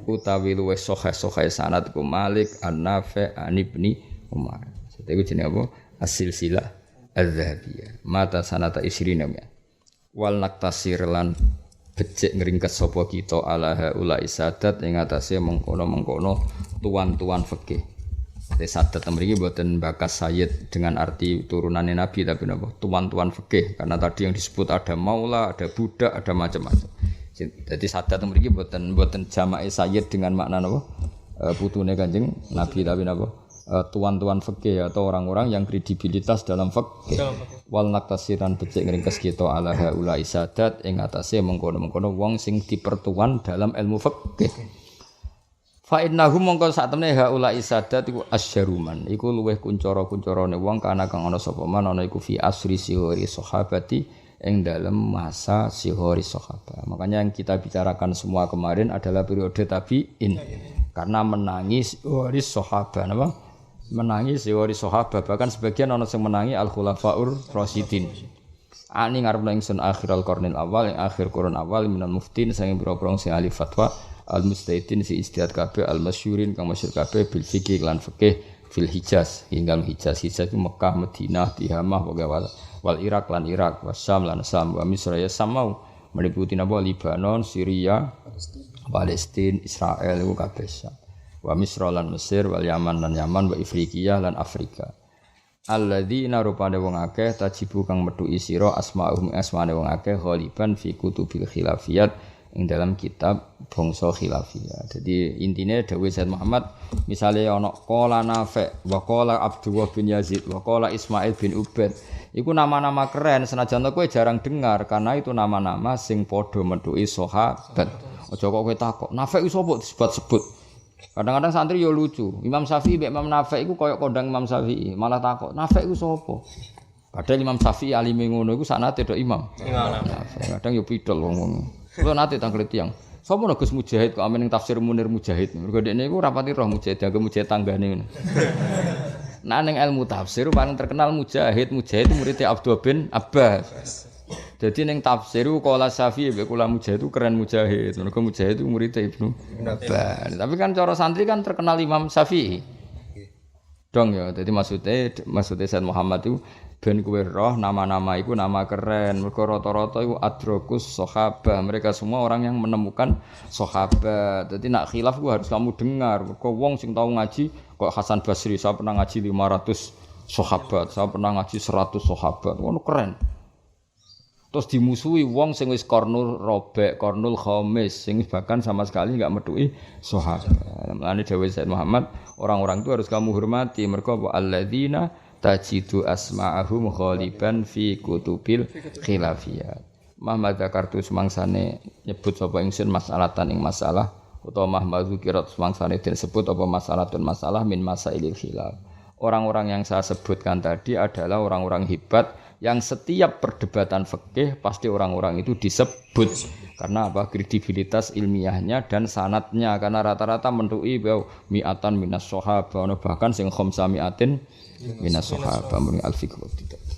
utawi luwih sahih sanad ku Malik an-Nafi' an Ibnu Umar. Iku jenenge apa? As-silsilah adz-dzahabiyah. Mata sanata isrina wal naktasir lan becik ngringkes sapa kita ala ulai sadat ing atase mengkono-mengkono tuan-tuan fikih. Sadat mriki mboten bakas sayyid dengan arti turunannya Nabi tapi napa tuan-tuan fikih karena tadi yang disebut ada maula, ada budak, ada macam-macam. Jadi sadat mriki mboten jama'i sayyid dengan makna napa putune Kanjeng Nabi tapi napa tuan-tuan fikih atau orang-orang yang kredibilitas dalam fikih. Wal naktasiran becik ngringkes kita ala ulai sadat ing atase mengkono-mengkono wong sing dipertuan dalam ilmu fikih. Fa innahum mongko sak temene haula isadat iku asyaruman iku luweh kuncara-kuncarane wong kana kang ana sapa man ana iku fi asri sihori sahabati ing dalam masa sihori sahabat. Makanya yang kita bicarakan semua kemarin adalah periode tabi'in. Karena menangi sihori sahabat napa? Menangi sihori sahabat bahkan sebagian ana sing menangi al-khulafaur rasyidin. Ani ngarepna ingsun akhirul qarnil awal ing akhir kurun awal minal muftin sing boro-boro sing ahli fatwa al-mustahidin si istihad kabeh al-masyhurin kang masyhur kabeh bil fikih lan fikih fil Hijaz hingga Hijaz itu Mekah, Madinah, Tihamah wal Irak lan Irak, Syam lan Syam, wa Misra ya samau meliputi napa Libanon, Syria, Palestina, Israel iku kabeh Syam. Wa Misra lan Mesir, wal Yaman lan Yaman, wa Afrika lan Afrika. Alladzina rupane wong akeh tajibu kang metuki sira asma'uhum asmane wong akeh ghaliban fi kutubil khilafiyat ing dalam kitab bangsa khilafiyah. Jadi intinya dawuh Said Muhammad misalnya ana qala Nafi' wa qala Abdullah bin Yazid wa qala Ismail bin Ubaid iku nama-nama keren senajan kowe jarang dengar karena itu nama-nama sing padha metuki sahabat. Aja kok kowe takok Nafi' iku sapa disebut-sebut. Kadang-kadang santri yo lucu. Imam Syafi'i mbek Imam Nafi' iku koyo kondang Imam Syafi'i, malah takok Nafi' iku sapa? Padahal Imam Syafi'i alime ngono iku saknate tok Imam. Nafi'. Kadang yo pidol wong-wong. Kulo nate tanglet tiyang. Sopo nek Gus Mujahid kok amen ning tafsir Munir Mujahid. Mergo dekne iku rapati roh Mujahid, agak Mujahid tanggane ngono. Nah ning ilmu tafsir paling terkenal Mujahid muridé Abdul bin Abbas. Jadi ning tafsir qala Syafi'i mek kula Mujahid itu keren Mujahid. Mergo Mujahid itu muridé Ibnu Abbas. Tapi kan cara santri kan terkenal Imam Syafi'i. Dong ya, jadi maksudnya Said Muhammad itu ben kowe roh nama-nama iku nama keren. Mergo rata-rata iku adrokus sahabat. Mereka semua orang yang menemukan sahabat. Jadi nak khilaf ku harus kamu dengar. Mergo wong sing tau ngaji kok Hasan Basri, saya pernah ngaji 500 sahabat, saya pernah ngaji 100 sahabat. Ngono keren. Terus dimusuhi wong sing wis qarnul rabi', qarnul khamis, sing bahkan sama sekali enggak metuki sahabat. Mulane dawuh Said Muhammad, orang-orang itu harus kamu hormati. Mergo alladzina tajidu asma'ahum ghaliban fi kutubil khilafiyat. Muhammad zakartu semangsane nyebut sapa ingsun masalatan ing masalah utawa Muhammad zukirat semangsane disebut apa masalatun masalah min masailil khilaf. Orang-orang yang saya sebutkan tadi adalah orang-orang hebat yang setiap perdebatan fikih pasti orang-orang itu disebut karena apa kredibilitas ilmiahnya dan sanadnya karena rata-rata mentuki mi'atan minas sahabah bahkan sing khamsa mi'atin minas sahabah muni al-fiqh